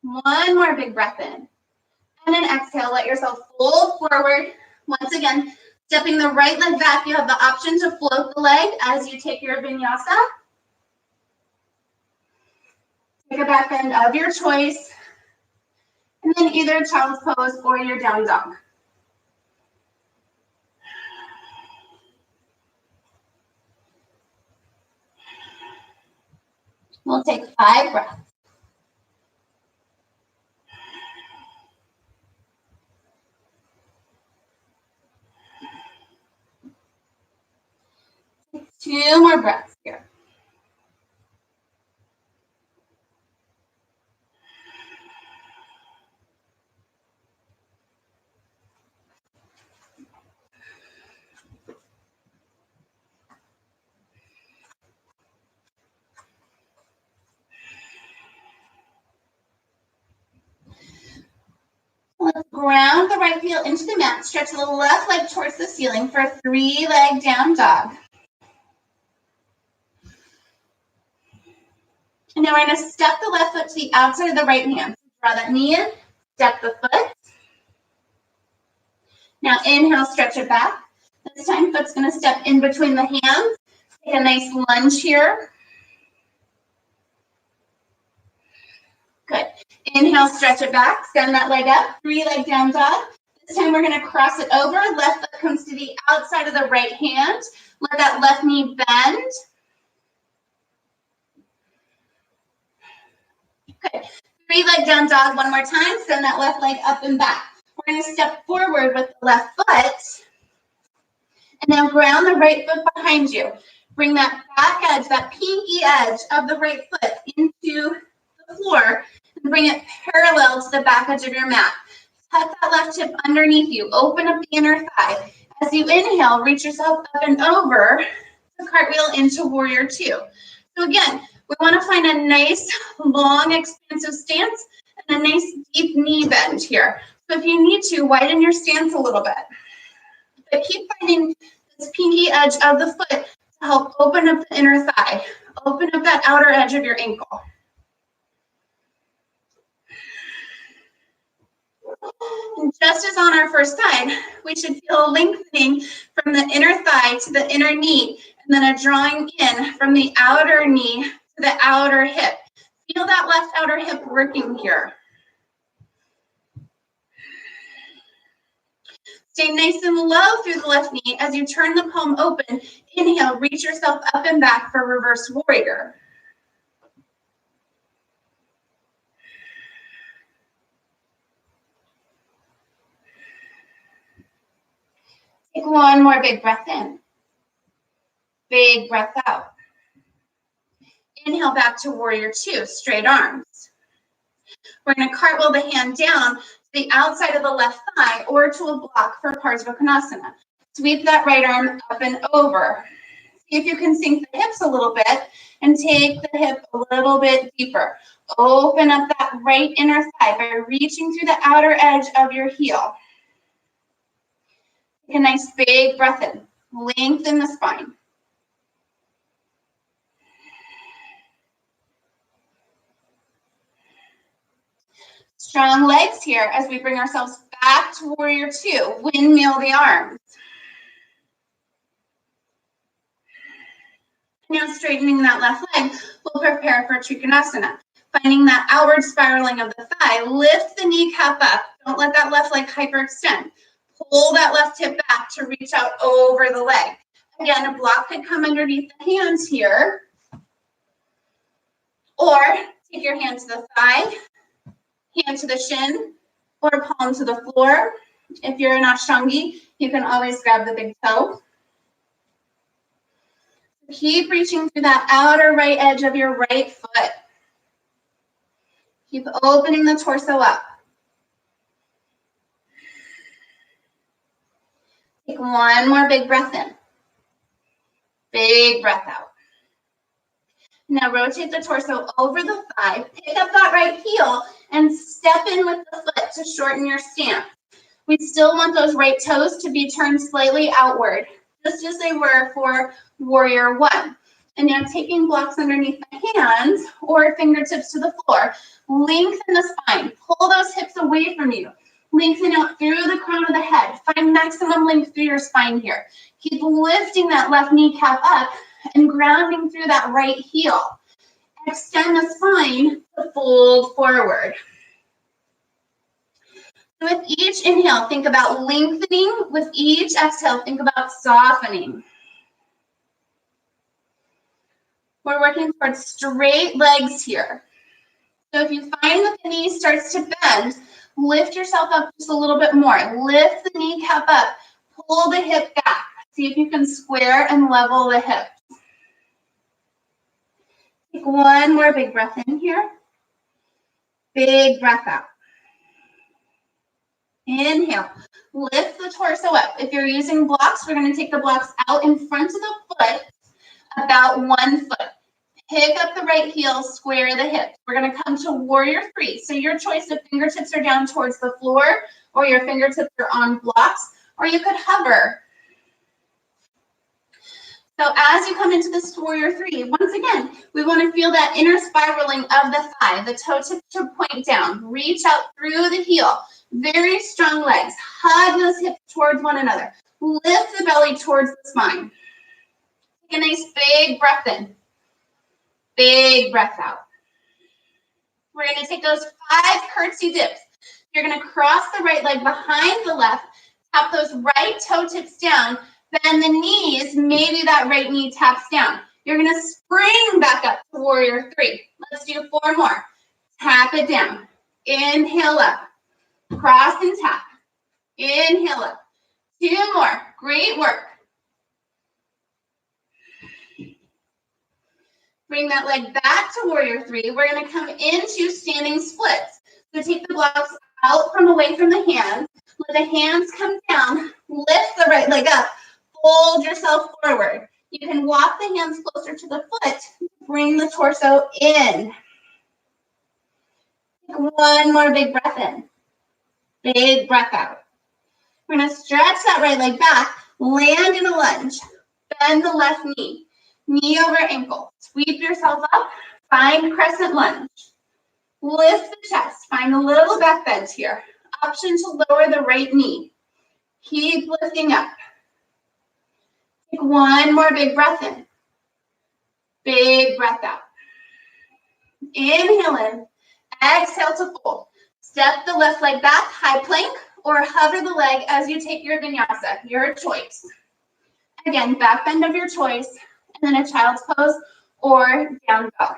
One more big breath in. And then exhale, let yourself fold forward. Once again, stepping the right leg back, you have the option to float the leg as you take your vinyasa. Take a back bend of your choice. And then either child's pose or your down dog. We'll take 5 breaths. right heel into the mat. Stretch the left leg towards the ceiling for a 3-leg down dog. And now we're going to step the left foot to the outside of the right hand. Draw that knee in, step the foot. Now inhale, stretch it back. This time, foot's going to step in between the hands. Take a nice lunge here. Good. Inhale, stretch it back. Send that leg up. 3-leg down dog. This time we're going to cross it over. Left foot comes to the outside of the right hand. Let that left knee bend. Good. 3-leg down dog one more time. Send that left leg up and back. We're going to step forward with the left foot. And now ground the right foot behind you. Bring that back edge, that pinky edge of the right foot into the floor. And bring it parallel to the back edge of your mat. Tuck that left hip underneath you. Open up the inner thigh. As you inhale, reach yourself up and over the cartwheel into warrior 2. So again, we want to find a nice, long, expansive stance and a nice, deep knee bend here. So if you need to, widen your stance a little bit. But keep finding this pinky edge of the foot to help open up the inner thigh. Open up that outer edge of your ankle. And just as on our first side, we should feel a lengthening from the inner thigh to the inner knee, and then a drawing in from the outer knee to the outer hip. Feel that left outer hip working here. Stay nice and low through the left knee as you turn the palm open. Inhale, reach yourself up and back for reverse warrior. Take one more big breath in. Big breath out. Inhale back to warrior 2, straight arms. We're going to cartwheel the hand down to the outside of the left thigh or to a block for Parsvakonasana. Sweep that right arm up and over. See if you can sink the hips a little bit and take the hip a little bit deeper. Open up that right inner thigh by reaching through the outer edge of your heel. Take a nice big breath in. Lengthen the spine. Strong legs here as we bring ourselves back to warrior 2. Windmill the arms. Now straightening that left leg, we'll prepare for Trikonasana. Finding that outward spiraling of the thigh, lift the kneecap up. Don't let that left leg hyperextend. Pull that left hip back to reach out over the leg. Again, a block could come underneath the hands here. Or take your hand to the thigh, hand to the shin, or palm to the floor. If you're an Ashtangi, you can always grab the big toe. Keep reaching through that outer right edge of your right foot. Keep opening the torso up. Take one more big breath in. Big breath out. Now rotate the torso over the thigh. Pick up that right heel and step in with the foot to shorten your stance. We still want those right toes to be turned slightly outward, just as they were for warrior 1. And now taking blocks underneath the hands or fingertips to the floor, lengthen the spine. Pull those hips away from you. Lengthen out through the crown of the head. Find maximum length through your spine here. Keep lifting that left kneecap up and grounding through that right heel. Extend the spine to fold forward. With each inhale, think about lengthening. With each exhale, think about softening. We're working towards straight legs here. So if you find that the knee starts to bend, lift yourself up just a little bit more. Lift the kneecap up. Pull the hip back. See if you can square and level the hips. Take one more big breath in here. Big breath out. Inhale. Lift the torso up. If you're using blocks, we're going to take the blocks out in front of the foot, about 1 foot. Pick up the right heel, square the hips. We're going to come to warrior three. So your choice if fingertips are down towards the floor or your fingertips are on blocks, or you could hover. So as you come into this warrior three, once again, we want to feel that inner spiraling of the thigh. The toe tip should point down. Reach out through the heel. Very strong legs. Hug those hips towards one another. Lift the belly towards the spine. Take a nice big breath in. Big breath out. We're going to take those 5 curtsy dips. You're going to cross the right leg behind the left. Tap those right toe tips down. Bend the knees, maybe that right knee taps down. You're going to spring back up to warrior three. Let's do 4 more. Tap it down. Inhale up. Cross and tap. Inhale up. 2 more. Great work. Bring that leg back to warrior three. We're going to come into standing splits. So take the blocks out from away from the hands. Let the hands come down. Lift the right leg up. Fold yourself forward. You can walk the hands closer to the foot. Bring the torso in. Take 1 more big breath in. Big breath out. We're going to stretch that right leg back. Land in a lunge. Bend the left knee. Knee over ankle. Sweep yourself up. Find crescent lunge. Lift the chest. Find a little back bend here. Option to lower the right knee. Keep lifting up. Take 1 more big breath in. Big breath out. Inhale in. Exhale to fold. Step the left leg back, high plank, or hover the leg as you take your vinyasa, your choice. Again, back bend of your choice, and then a child's pose or down dog.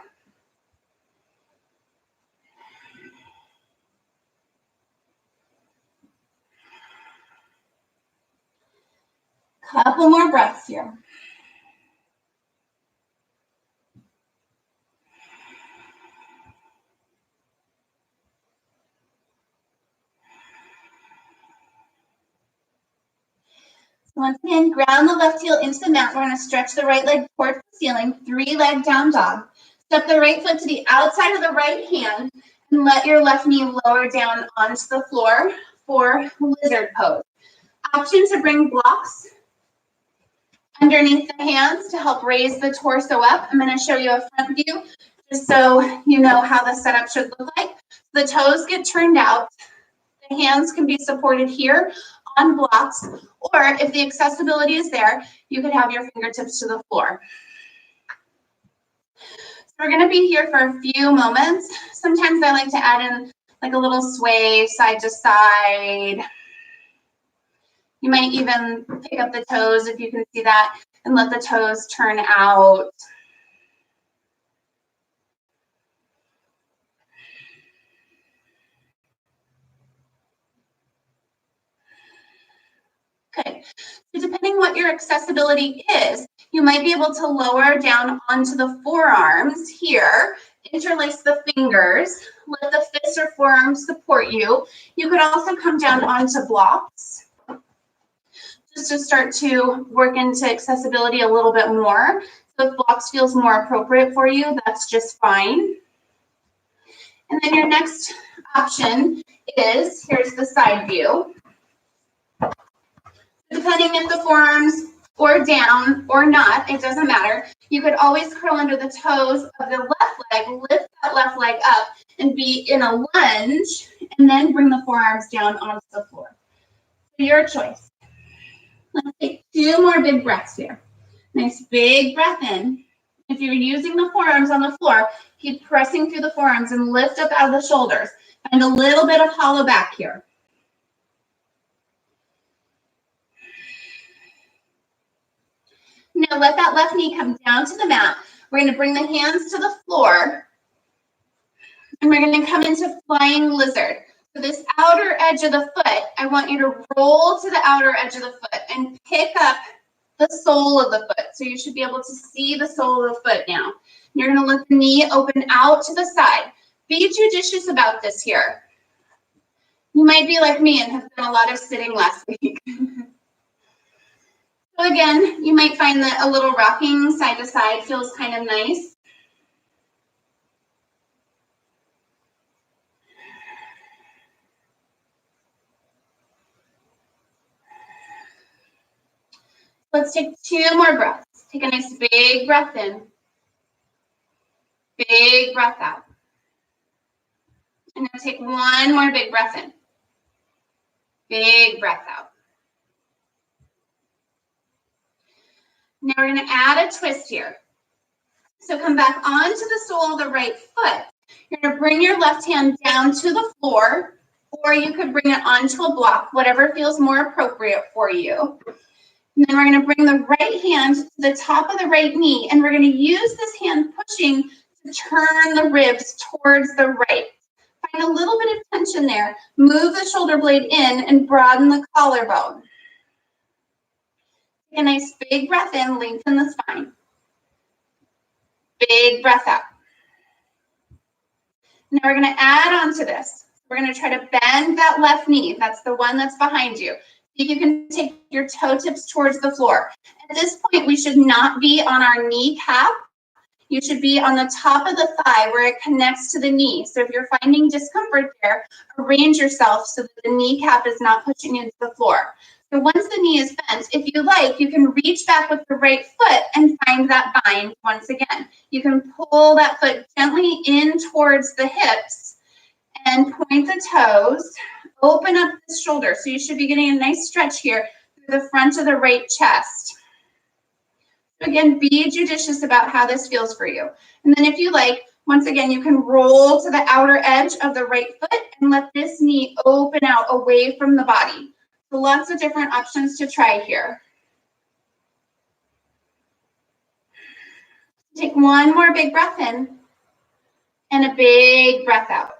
Couple more breaths here. Once again, ground the left heel into the mat. We're going to stretch the right leg towards the ceiling, 3-leg down dog. Step the right foot to the outside of the right hand and let your left knee lower down onto the floor for lizard pose. Option to bring blocks underneath the hands to help raise the torso up. I'm going to show you a front view just so you know how the setup should look like. The toes get turned out. The hands can be supported here on blocks, or if the accessibility is there, you could have your fingertips to the floor. So we're going to be here for a few moments. Sometimes I like to add in like a little sway side to side. You might even pick up the toes if you can see that and let the toes turn out. Okay, so depending what your accessibility is, you might be able to lower down onto the forearms here, interlace the fingers, let the fists or forearms support you. You could also come down onto blocks just to start to work into accessibility a little bit more. So if blocks feels more appropriate for you, that's just fine. And then your next option is, here's the side view. Depending if the forearms or down or not, it doesn't matter. You could always curl under the toes of the left leg, lift that left leg up and be in a lunge, and then bring the forearms down onto the floor. So your choice. Let's take 2 more big breaths here. Nice big breath in. If you're using the forearms on the floor, keep pressing through the forearms and lift up out of the shoulders. Find a little bit of hollow back here. Now let that left knee come down to the mat. We're going to bring the hands to the floor. And we're going to come into flying lizard. So this outer edge of the foot, I want you to roll to the outer edge of the foot and pick up the sole of the foot. So you should be able to see the sole of the foot now. You're going to let the knee open out to the side. Be judicious about this here. You might be like me and have done a lot of sitting last week. So again, you might find that a little rocking side to side feels kind of nice. Let's take 2 more breaths. Take a nice big breath in. Big breath out. And then take 1 more big breath in. Big breath out. Now we're going to add a twist here. So come back onto the sole of the right foot. You're going to bring your left hand down to the floor, or you could bring it onto a block, whatever feels more appropriate for you. And then we're going to bring the right hand to the top of the right knee, and we're going to use this hand pushing to turn the ribs towards the right. Find a little bit of tension there. Move the shoulder blade in and broaden the collarbone. Take a nice big breath in, lengthen the spine. Big breath out. Now we're going to add on to this. We're going to try to bend that left knee. That's the one that's behind you. See if you can take your toe tips towards the floor. At this point, we should not be on our kneecap. You should be on the top of the thigh where it connects to the knee. So if you're finding discomfort there, arrange yourself so that the kneecap is not pushing into the floor. So once the knee is bent, if you like, you can reach back with the right foot and find that bind once again. You can pull that foot gently in towards the hips and point the toes. Open up the shoulder. So you should be getting a nice stretch here through the front of the right chest. Again, be judicious about how this feels for you. And then if you like, once again, you can roll to the outer edge of the right foot and let this knee open out away from the body. So lots of different options to try here. Take 1 more big breath in and a big breath out.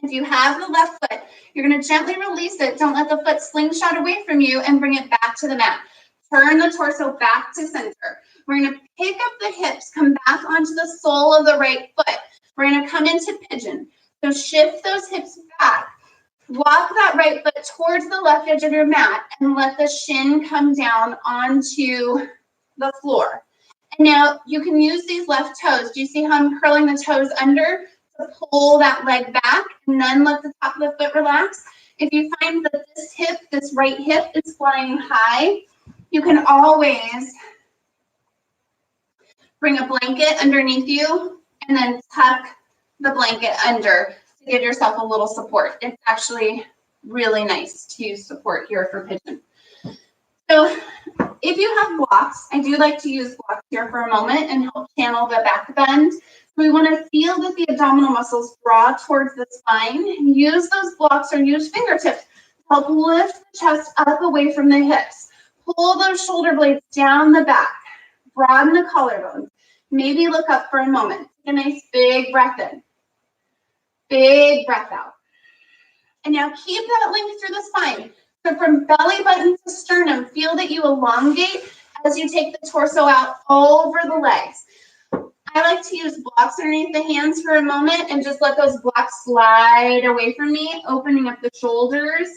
If you have the left foot, you're going to gently release it. Don't let the foot slingshot away from you and bring it back to the mat. Turn the torso back to center. We're going to pick up the hips, come back onto the sole of the right foot. We're going to come into pigeon. So shift those hips back. Walk that right foot towards the left edge of your mat and let the shin come down onto the floor. And now you can use these left toes. Do you see how I'm curling the toes under to pull that leg back and then let the top of the foot relax? If you find that this hip, this right hip is flying high, you can always bring a blanket underneath you and then tuck the blanket under to give yourself a little support. It's actually really nice to use support here for pigeon. So if you have blocks, I do like to use blocks here for a moment and help channel the back bend. We want to feel that the abdominal muscles draw towards the spine. Use those blocks or use fingertips to help lift the chest up away from the hips. Pull those shoulder blades down the back. Broaden the collarbone. Maybe look up for a moment. Take a nice big breath in. Big breath out. And now keep that length through the spine. So from belly button to sternum, feel that you elongate as you take the torso out over the legs. I like to use blocks underneath the hands for a moment and just let those blocks slide away from me, opening up the shoulders.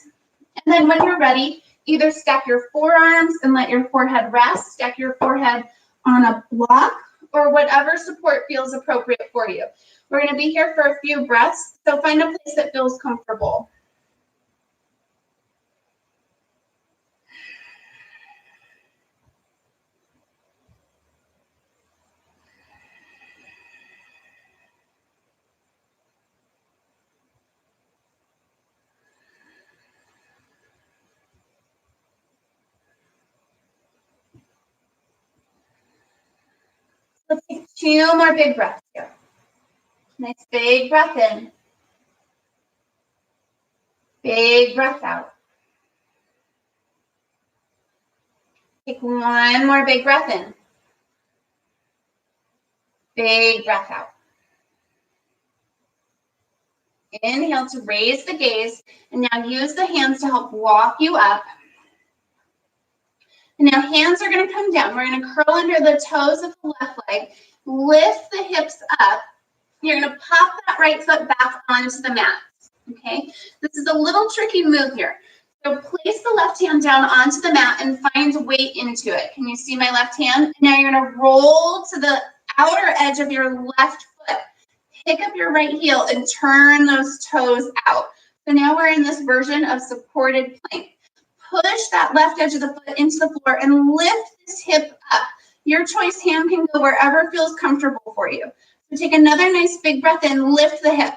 And then when you're ready, either stack your forearms and let your forehead rest, stack your forehead on a block, or whatever support feels appropriate for you. We're going to be here for a few breaths, so find a place that feels comfortable. Let's take 2 more big breaths here. Nice big breath in. Big breath out. Take 1 more big breath in. Big breath out. Inhale to raise the gaze, and now use the hands to help walk you up. And now hands are going to come down. We're going to curl under the toes of the left leg. Lift the hips up. You're going to pop that right foot back onto the mat. Okay? This is a little tricky move here. So place the left hand down onto the mat and find weight into it. Can you see my left hand? Now you're going to roll to the outer edge of your left foot. Pick up your right heel and turn those toes out. So now we're in this version of supported plank. push that left edge of the foot into the floor and lift this hip up. Your choice, hand can go wherever feels comfortable for you. So take another nice big breath in, lift the hip.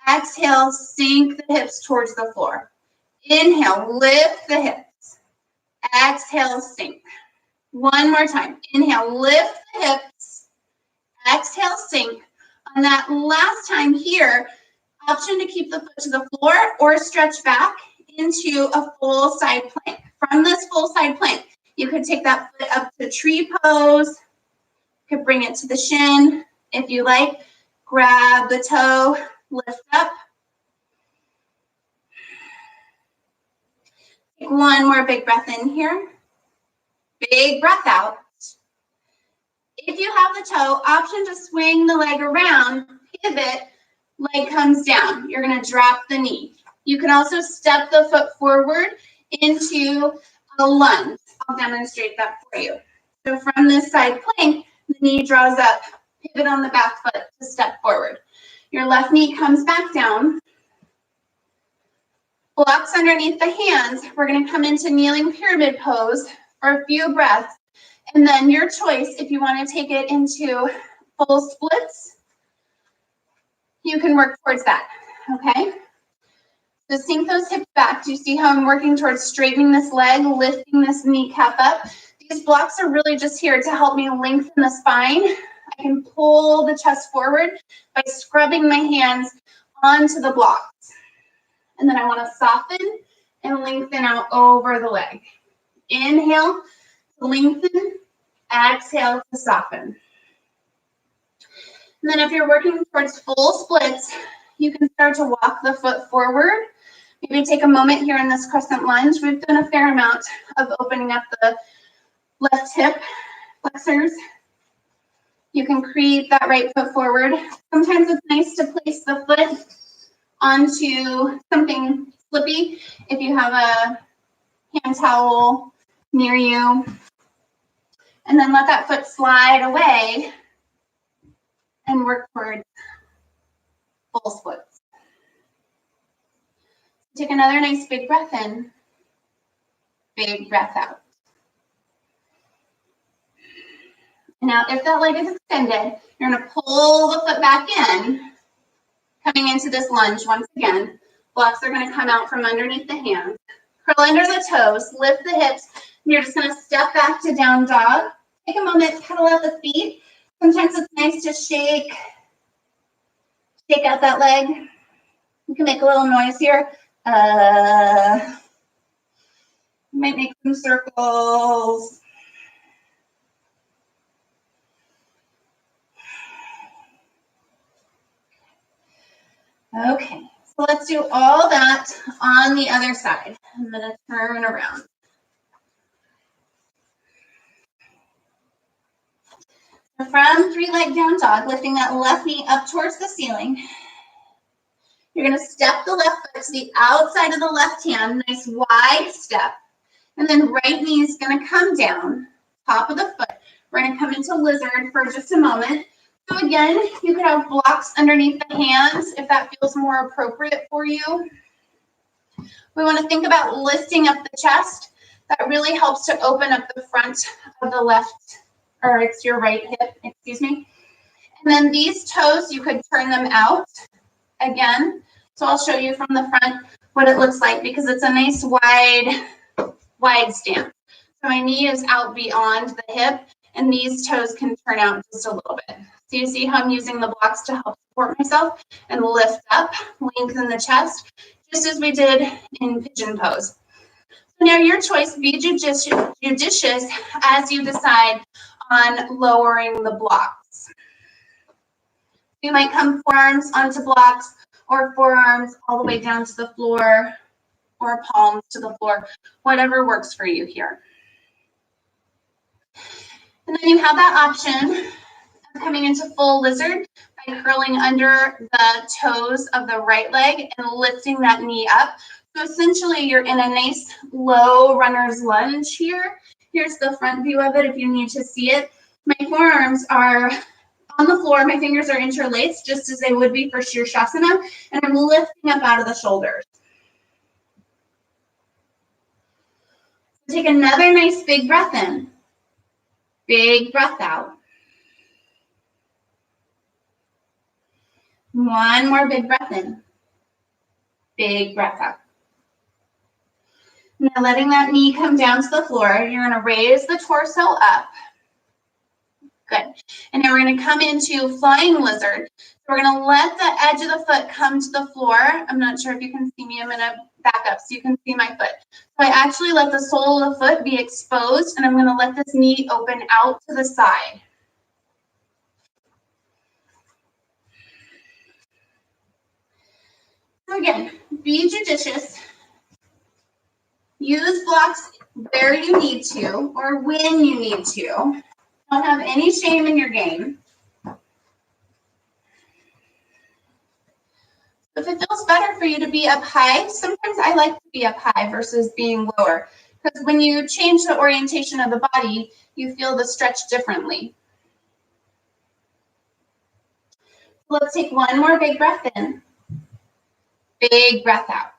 Exhale, sink the hips towards the floor. Inhale, lift the hips. Exhale, sink. One more time. Inhale, lift the hips. Exhale, sink. On that last time here, option to keep the foot to the floor or stretch back into a full side plank. From this full side plank, you could take that foot up to tree pose. You could bring it to the shin if you like. Grab the toe, lift up. Take one more big breath in here. Big breath out. If you have the toe, option to swing the leg around, pivot, leg comes down. You're going to drop the knee. You can also step the foot forward into a lunge. I'll demonstrate that for you. So from this side plank, the knee draws up, pivot on the back foot to step forward. Your left knee comes back down. Blocks underneath the hands. We're going to come into kneeling pyramid pose for a few breaths. And then your choice, if you want to take it into full splits, you can work towards that, okay? So sink those hips back. Do you see how I'm working towards straightening this leg, lifting this kneecap up? These blocks are really just here to help me lengthen the spine. I can pull the chest forward by scrubbing my hands onto the blocks. And then I want to soften and lengthen out over the leg. Inhale to lengthen, exhale to soften. And then if you're working towards full splits, you can start to walk the foot forward. Maybe take a moment here in this crescent lunge. We've done a fair amount of opening up the left hip flexors. You can create that right foot forward. Sometimes it's nice to place the foot onto something slippy if you have a hand towel near you. And then let that foot slide away and work towards full splits. Take another nice big breath in, big breath out. Now, if that leg is extended, you're going to pull the foot back in, coming into this lunge once again. Blocks are going to come out from underneath the hands. Curl under the toes, lift the hips, and you're just going to step back to down dog. Take a moment, pedal out the feet. Sometimes it's nice to shake out that leg. You can make a little noise here. You might make some circles. Okay, so let's do all that on the other side. I'm going to turn around. From three-leg down dog, lifting that left knee up towards the ceiling. You're going to step the left foot to the outside of the left hand, nice wide step. And then right knee is going to come down, top of the foot. We're going to come into lizard for just a moment. So again, you could have blocks underneath the hands if that feels more appropriate for you. We want to think about lifting up the chest. That really helps to open up the front of the left, or it's your right hip, excuse me. And then these toes, you could turn them out again. So I'll show you from the front what it looks like because it's a nice wide stance. So my knee is out beyond the hip and these toes can turn out just a little bit. So you see how I'm using the blocks to help support myself and lift up, lengthen the chest, just as we did in pigeon pose. So now your choice, be judicious as you decide on lowering the blocks. You might come forearms onto blocks or forearms all the way down to the floor or palms to the floor, whatever works for you here. And then you have that option of coming into full lizard by curling under the toes of the right leg and lifting that knee up. So essentially you're in a nice low runner's lunge here. Here's the front view of it if you need to see it. My forearms are on the floor, my fingers are interlaced just as they would be for shavasana, and I'm lifting up out of the shoulders. Take another nice big breath in. Big breath out. One more big breath in. Big breath out. Now letting that knee come down to the floor, you're going to raise the torso up. Good. And now we're going to come into flying lizard. So we're going to let the edge of the foot come to the floor. I'm not sure if you can see me. I'm going to back up so you can see my foot. So I actually let the sole of the foot be exposed, and I'm going to let this knee open out to the side. So again, be judicious. Use blocks where you need to or when you need to. Don't have any shame in your game. If it feels better for you to be up high, sometimes I like to be up high versus being lower. Because when you change the orientation of the body, you feel the stretch differently. Let's take one more big breath in. Big breath out.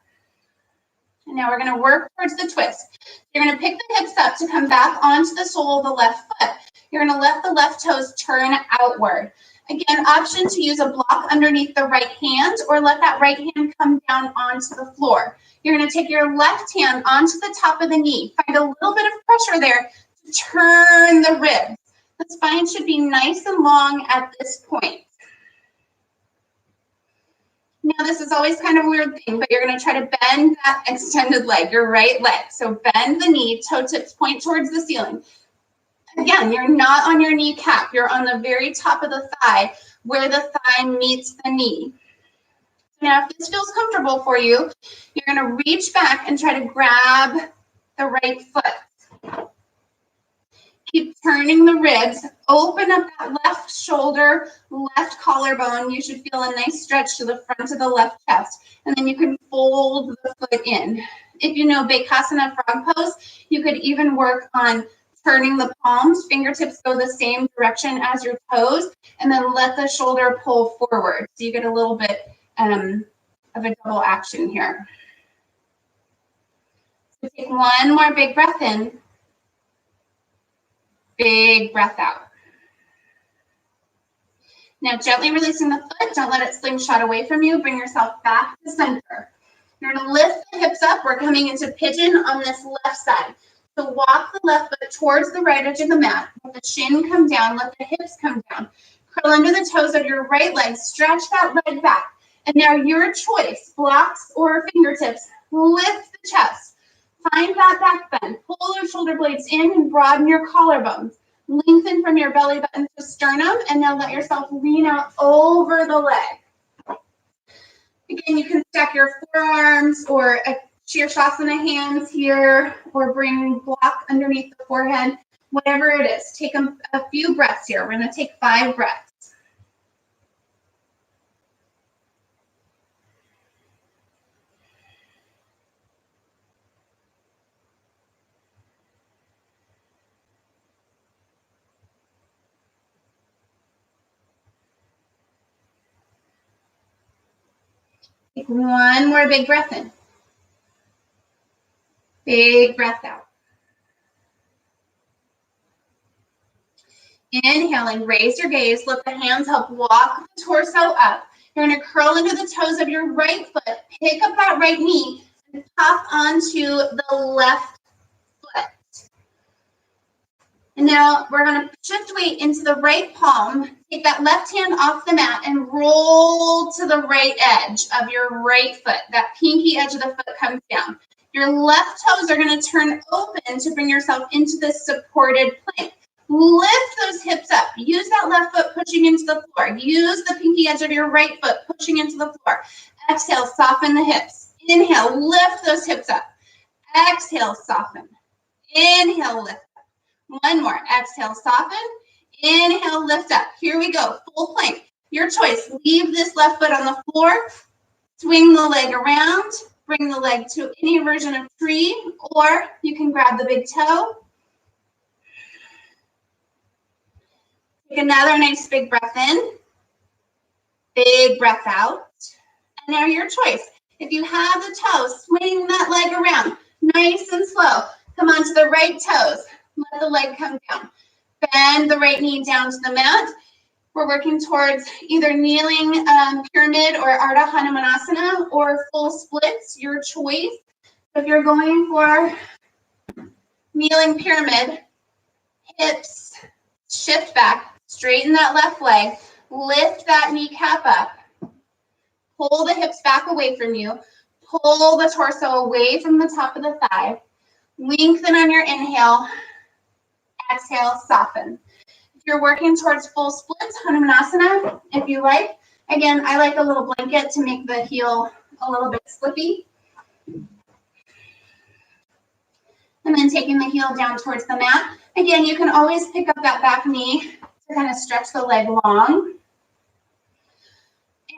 And now we're going to work towards the twist. You're going to pick the hips up to come back onto the sole of the left foot. You're going to let the left toes turn outward. Again, option to use a block underneath the right hand or let that right hand come down onto the floor. You're going to take your left hand onto the top of the knee. Find a little bit of pressure there to turn the ribs. The spine should be nice and long at this point. Now, this is always kind of a weird thing, but you're going to try to bend that extended leg, your right leg. So bend the knee, toe tips point towards the ceiling. Again, you're not on your kneecap. You're on the very top of the thigh where the thigh meets the knee. Now, if this feels comfortable for you, you're going to reach back and try to grab the right foot. Keep turning the ribs. Open up that left shoulder, left collarbone. You should feel a nice stretch to the front of the left chest. And then you can fold the foot in. If you know Bakasana frog pose, you could even work on turning the palms. Fingertips go the same direction as your toes. And then let the shoulder pull forward. So you get a little bit of a double action here. So take one more big breath in. Big breath out. Now gently releasing the foot. Don't let it slingshot away from you. Bring yourself back to center. You're going to lift the hips up. We're coming into pigeon on this left side. So walk the left foot towards the right edge of the mat. Let the shin come down. Let the hips come down. Curl under the toes of your right leg. Stretch that leg back. And now your choice, blocks or fingertips, lift the chest. Find that back bend. Pull your shoulder blades in and broaden your collarbones. Lengthen from your belly button to sternum, and now let yourself lean out over the leg. Again, you can stack your forearms or a shavasana hands here, or bring block underneath the forehead, whatever it is. Take a few breaths here. We're going to take 5 breaths. Take one more big breath in. Big breath out. Inhaling, raise your gaze. Let the hands help walk the torso up. You're going to curl into the toes of your right foot. Pick up that right knee and pop onto the left foot. And now we're going to shift weight into the right palm. Take that left hand off the mat and roll to the right edge of your right foot. That pinky edge of the foot comes down. Your left toes are going to turn open to bring yourself into this supported plank. Lift those hips up. Use that left foot pushing into the floor. Use the pinky edge of your right foot pushing into the floor. Exhale, soften the hips. Inhale, lift those hips up. Exhale, soften. Inhale, lift. One more. Exhale, soften. Inhale, lift up. Here we go. Full plank. Your choice. Leave this left foot on the floor. Swing the leg around. Bring the leg to any version of tree, or you can grab the big toe. Take another nice big breath in. Big breath out. And now your choice. If you have the toe, swing that leg around. Nice and slow. Come onto the right toes. Let the leg come down. Bend the right knee down to the mat. We're working towards either kneeling pyramid or Ardha Hanumanasana or full splits, your choice. If you're going for kneeling pyramid, hips shift back, straighten that left leg, lift that kneecap up, pull the hips back away from you, pull the torso away from the top of the thigh, lengthen on your inhale, exhale, soften. If you're working towards full splits, Hanumanasana, if you like. Again, I like a little blanket to make the heel a little bit slippy. And then taking the heel down towards the mat. Again, you can always pick up that back knee to kind of stretch the leg long.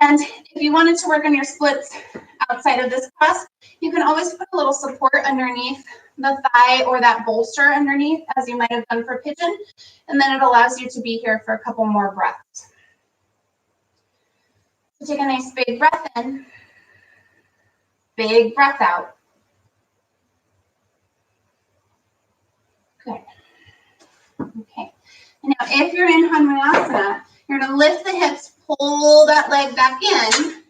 And if you wanted to work on your splits outside of this class, you can always put a little support underneath the thigh or that bolster underneath, as you might have done for pigeon. And then it allows you to be here for a couple more breaths. So take a nice big breath in, big breath out. Good. Okay. And now if you're in Hanumanasana, you're going to lift the hips, pull that leg back in.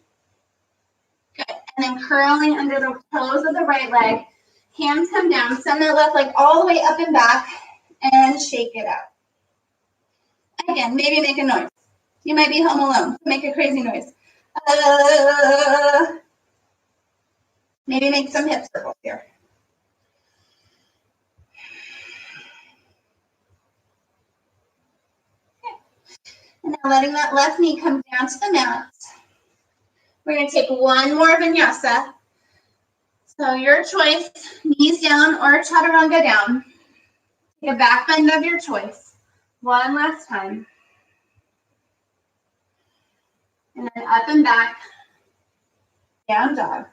Good. And then curling under the toes of the right leg. Hands come down. Send that left leg all the way up and back and shake it out. Again, maybe make a noise. You might be home alone. Make a crazy noise. Maybe make some hip circles here. Okay. And now letting that left knee come down to the mat. We're going to take one more vinyasa. So your choice, knees down or chaturanga down. Take a back bend of your choice. One last time. And then up and back, down dog.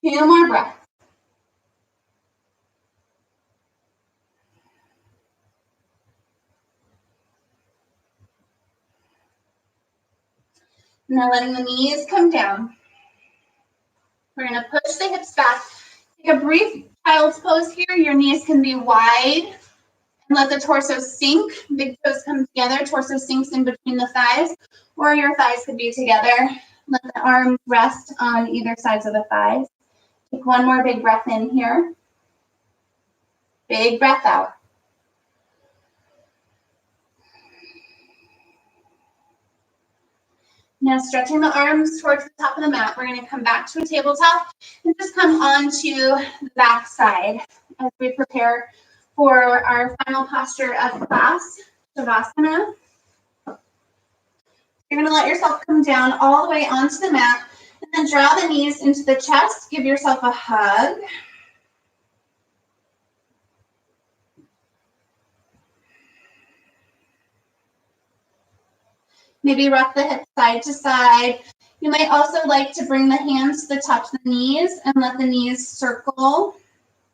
Two more breaths. Now letting the knees come down. We're going to push the hips back. Take a brief child's pose here. Your knees can be wide. And let the torso sink. Big toes come together. Torso sinks in between the thighs. Or your thighs could be together. Let the arms rest on either sides of the thighs. Take one more big breath in here. Big breath out. Now stretching the arms towards the top of the mat, we're going to come back to a tabletop and just come onto the back side as we prepare for our final posture of class, shavasana. You're going to let yourself come down all the way onto the mat and then draw the knees into the chest. Give yourself a hug. Maybe rock the hips side to side. You might also like to bring the hands to the tops of the knees and let the knees circle.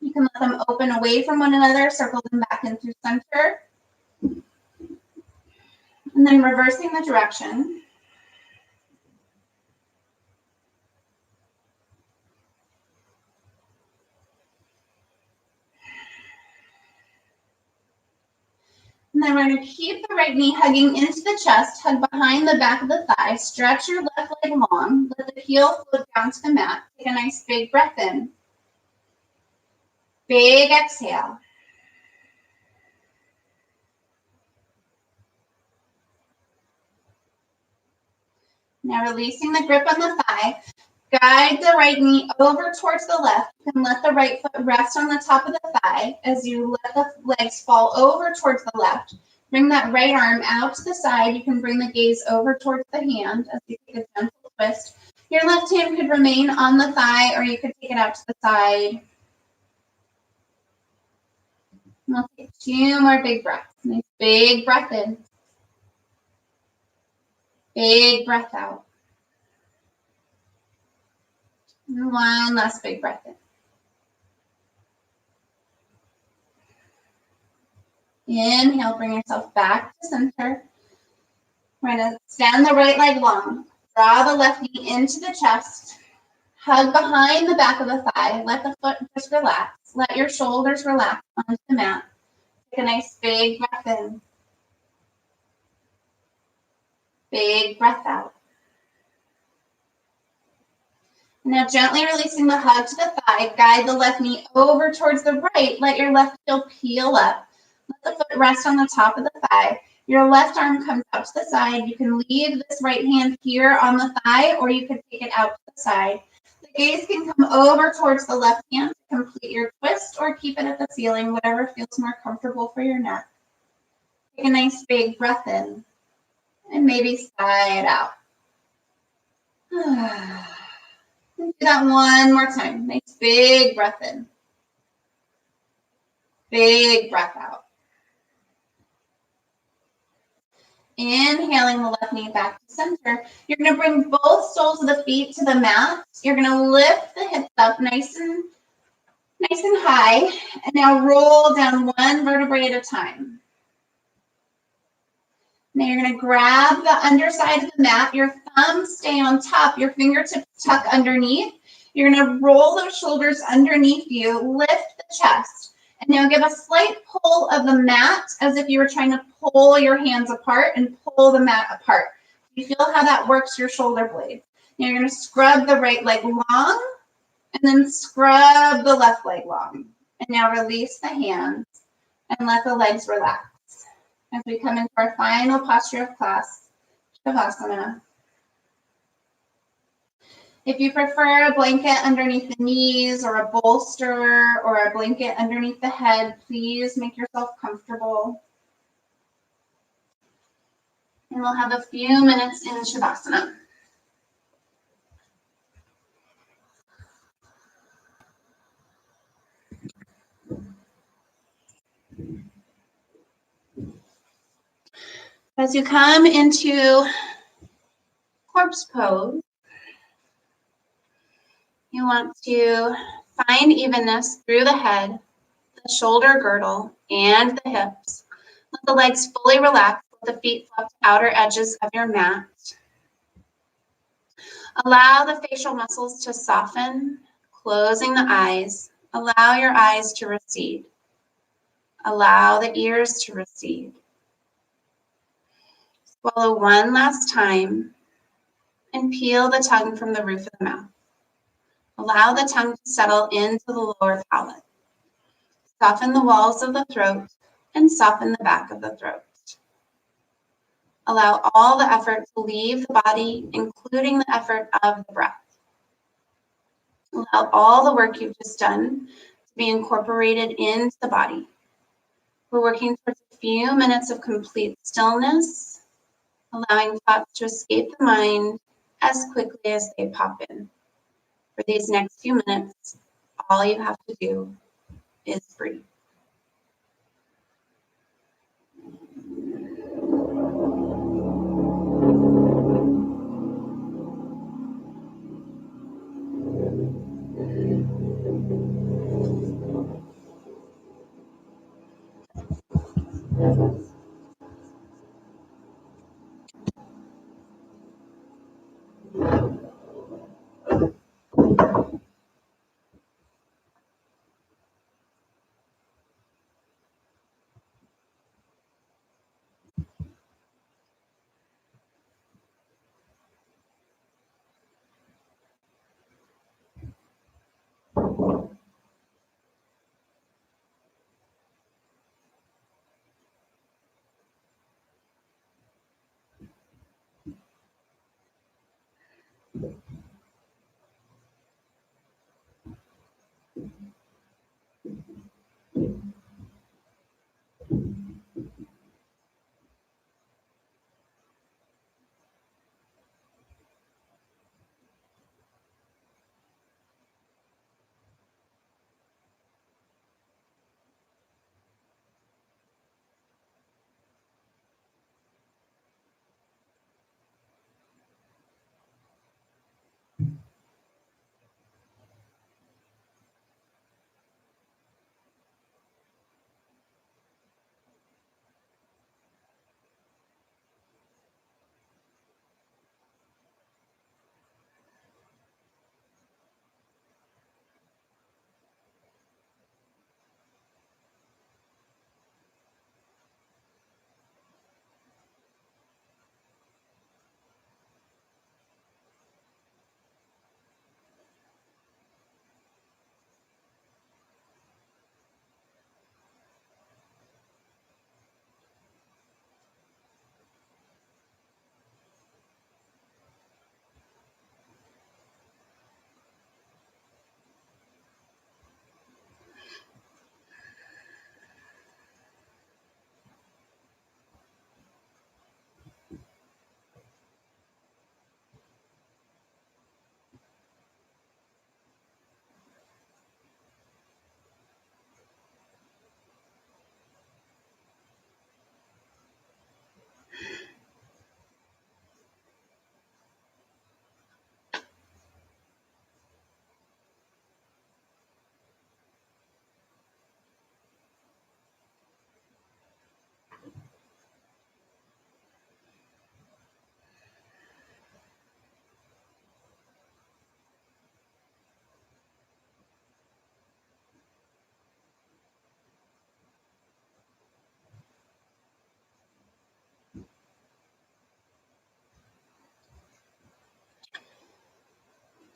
You can let them open away from one another, circle them back into center. And then reversing the direction. And then we're going to keep the right knee hugging into the chest, hug behind the back of the thigh, stretch your left leg long, let the heel float down to the mat. Take a nice big breath in. Big exhale. Now releasing the grip on the thigh, guide the right knee over towards the left. You can let the right foot rest on the top of the thigh as you let the legs fall over towards the left. Bring that right arm out to the side. You can bring the gaze over towards the hand as you take a gentle twist. Your left hand could remain on the thigh or you could take it out to the side. And we'll take 2 more big breaths. Nice big breath in. Big breath out. And one last big breath in. Inhale, bring yourself back to center. We're going to stand the right leg long. Draw the left knee into the chest. Hug behind the back of the thigh. Let the foot just relax. Let your shoulders relax onto the mat. Take a nice big breath in. Big breath out. Now gently releasing the hug to the thigh. Guide the left knee over towards the right. Let your left heel peel up. Let the foot rest on the top of the thigh. Your left arm comes out to the side. You can leave this right hand here on the thigh, or you can take it out to the side. The gaze can come over towards the left hand to complete your twist, or keep it at the ceiling, whatever feels more comfortable for your neck. Take a nice big breath in, and maybe sigh it out. Do that one more time. Nice big breath in. Big breath out. Inhaling the left knee back to center. You're going to bring both soles of the feet to the mat. You're going to lift the hips up nice and high. And now roll down one vertebrae at a time. Now you're going to grab the underside of the mat. Your thumbs stay on top. Your fingertips tuck underneath. You're going to roll those shoulders underneath you. Lift the chest. And now give a slight pull of the mat as if you were trying to pull your hands apart and pull the mat apart. You feel how that works your shoulder blades. Now you're going to scrub the right leg long and then scrub the left leg long. And now release the hands and let the legs relax. As we come into our final posture of class, shavasana. If you prefer a blanket underneath the knees or a bolster or a blanket underneath the head, please make yourself comfortable. And we'll have a few minutes in shavasana. As you come into corpse pose, you want to find evenness through the head, the shoulder girdle, and the hips. Let the legs fully relax. Let the feet flip to outer edges of your mat. Allow the facial muscles to soften, closing the eyes. Allow your eyes to recede. Allow the ears to recede. Swallow one last time and peel the tongue from the roof of the mouth. Allow the tongue to settle into the lower palate. Soften the walls of the throat and soften the back of the throat. Allow all the effort to leave the body, including the effort of the breath. Allow all the work you've just done to be incorporated into the body. We're working towards a few minutes of complete stillness, allowing thoughts to escape the mind as quickly as they pop in. For these next few minutes, all you have to do is breathe.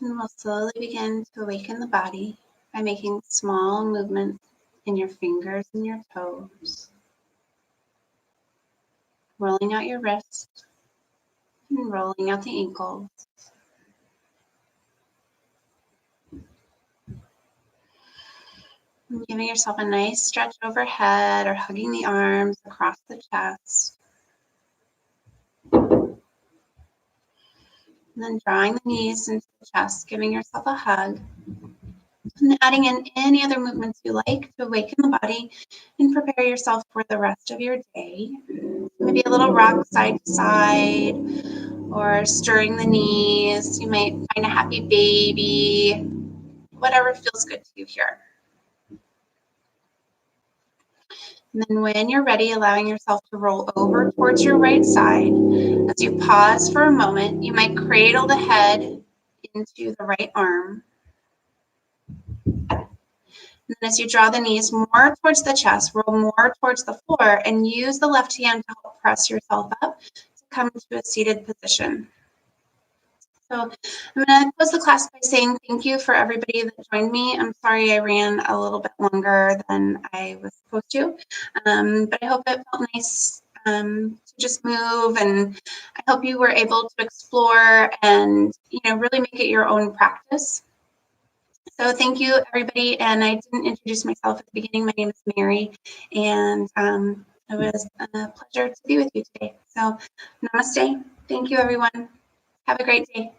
And we'll slowly begin to awaken the body by making small movements in your fingers and your toes, rolling out your wrists and rolling out the ankles. And giving yourself a nice stretch overhead or hugging the arms across the chest. And then drawing the knees into the chest, giving yourself a hug. And adding in any other movements you like to awaken the body and prepare yourself for the rest of your day. Maybe a little rock side to side or stirring the knees. You might find a happy baby, whatever feels good to you here. And then when you're ready, allowing yourself to roll over towards your right side. As you pause for a moment, you might cradle the head into the right arm. And then as you draw the knees more towards the chest, roll more towards the floor, and use the left hand to help press yourself up to come to a seated position. So I'm going to close the class by saying thank you for everybody that joined me. I'm sorry I ran a little bit longer than I was supposed to, but I hope it felt nice to just move, and I hope you were able to explore and really make it your own practice. So thank you, everybody. And I didn't introduce myself at the beginning. My name is Mary, and it was a pleasure to be with you today. So namaste. Thank you, everyone. Have a great day.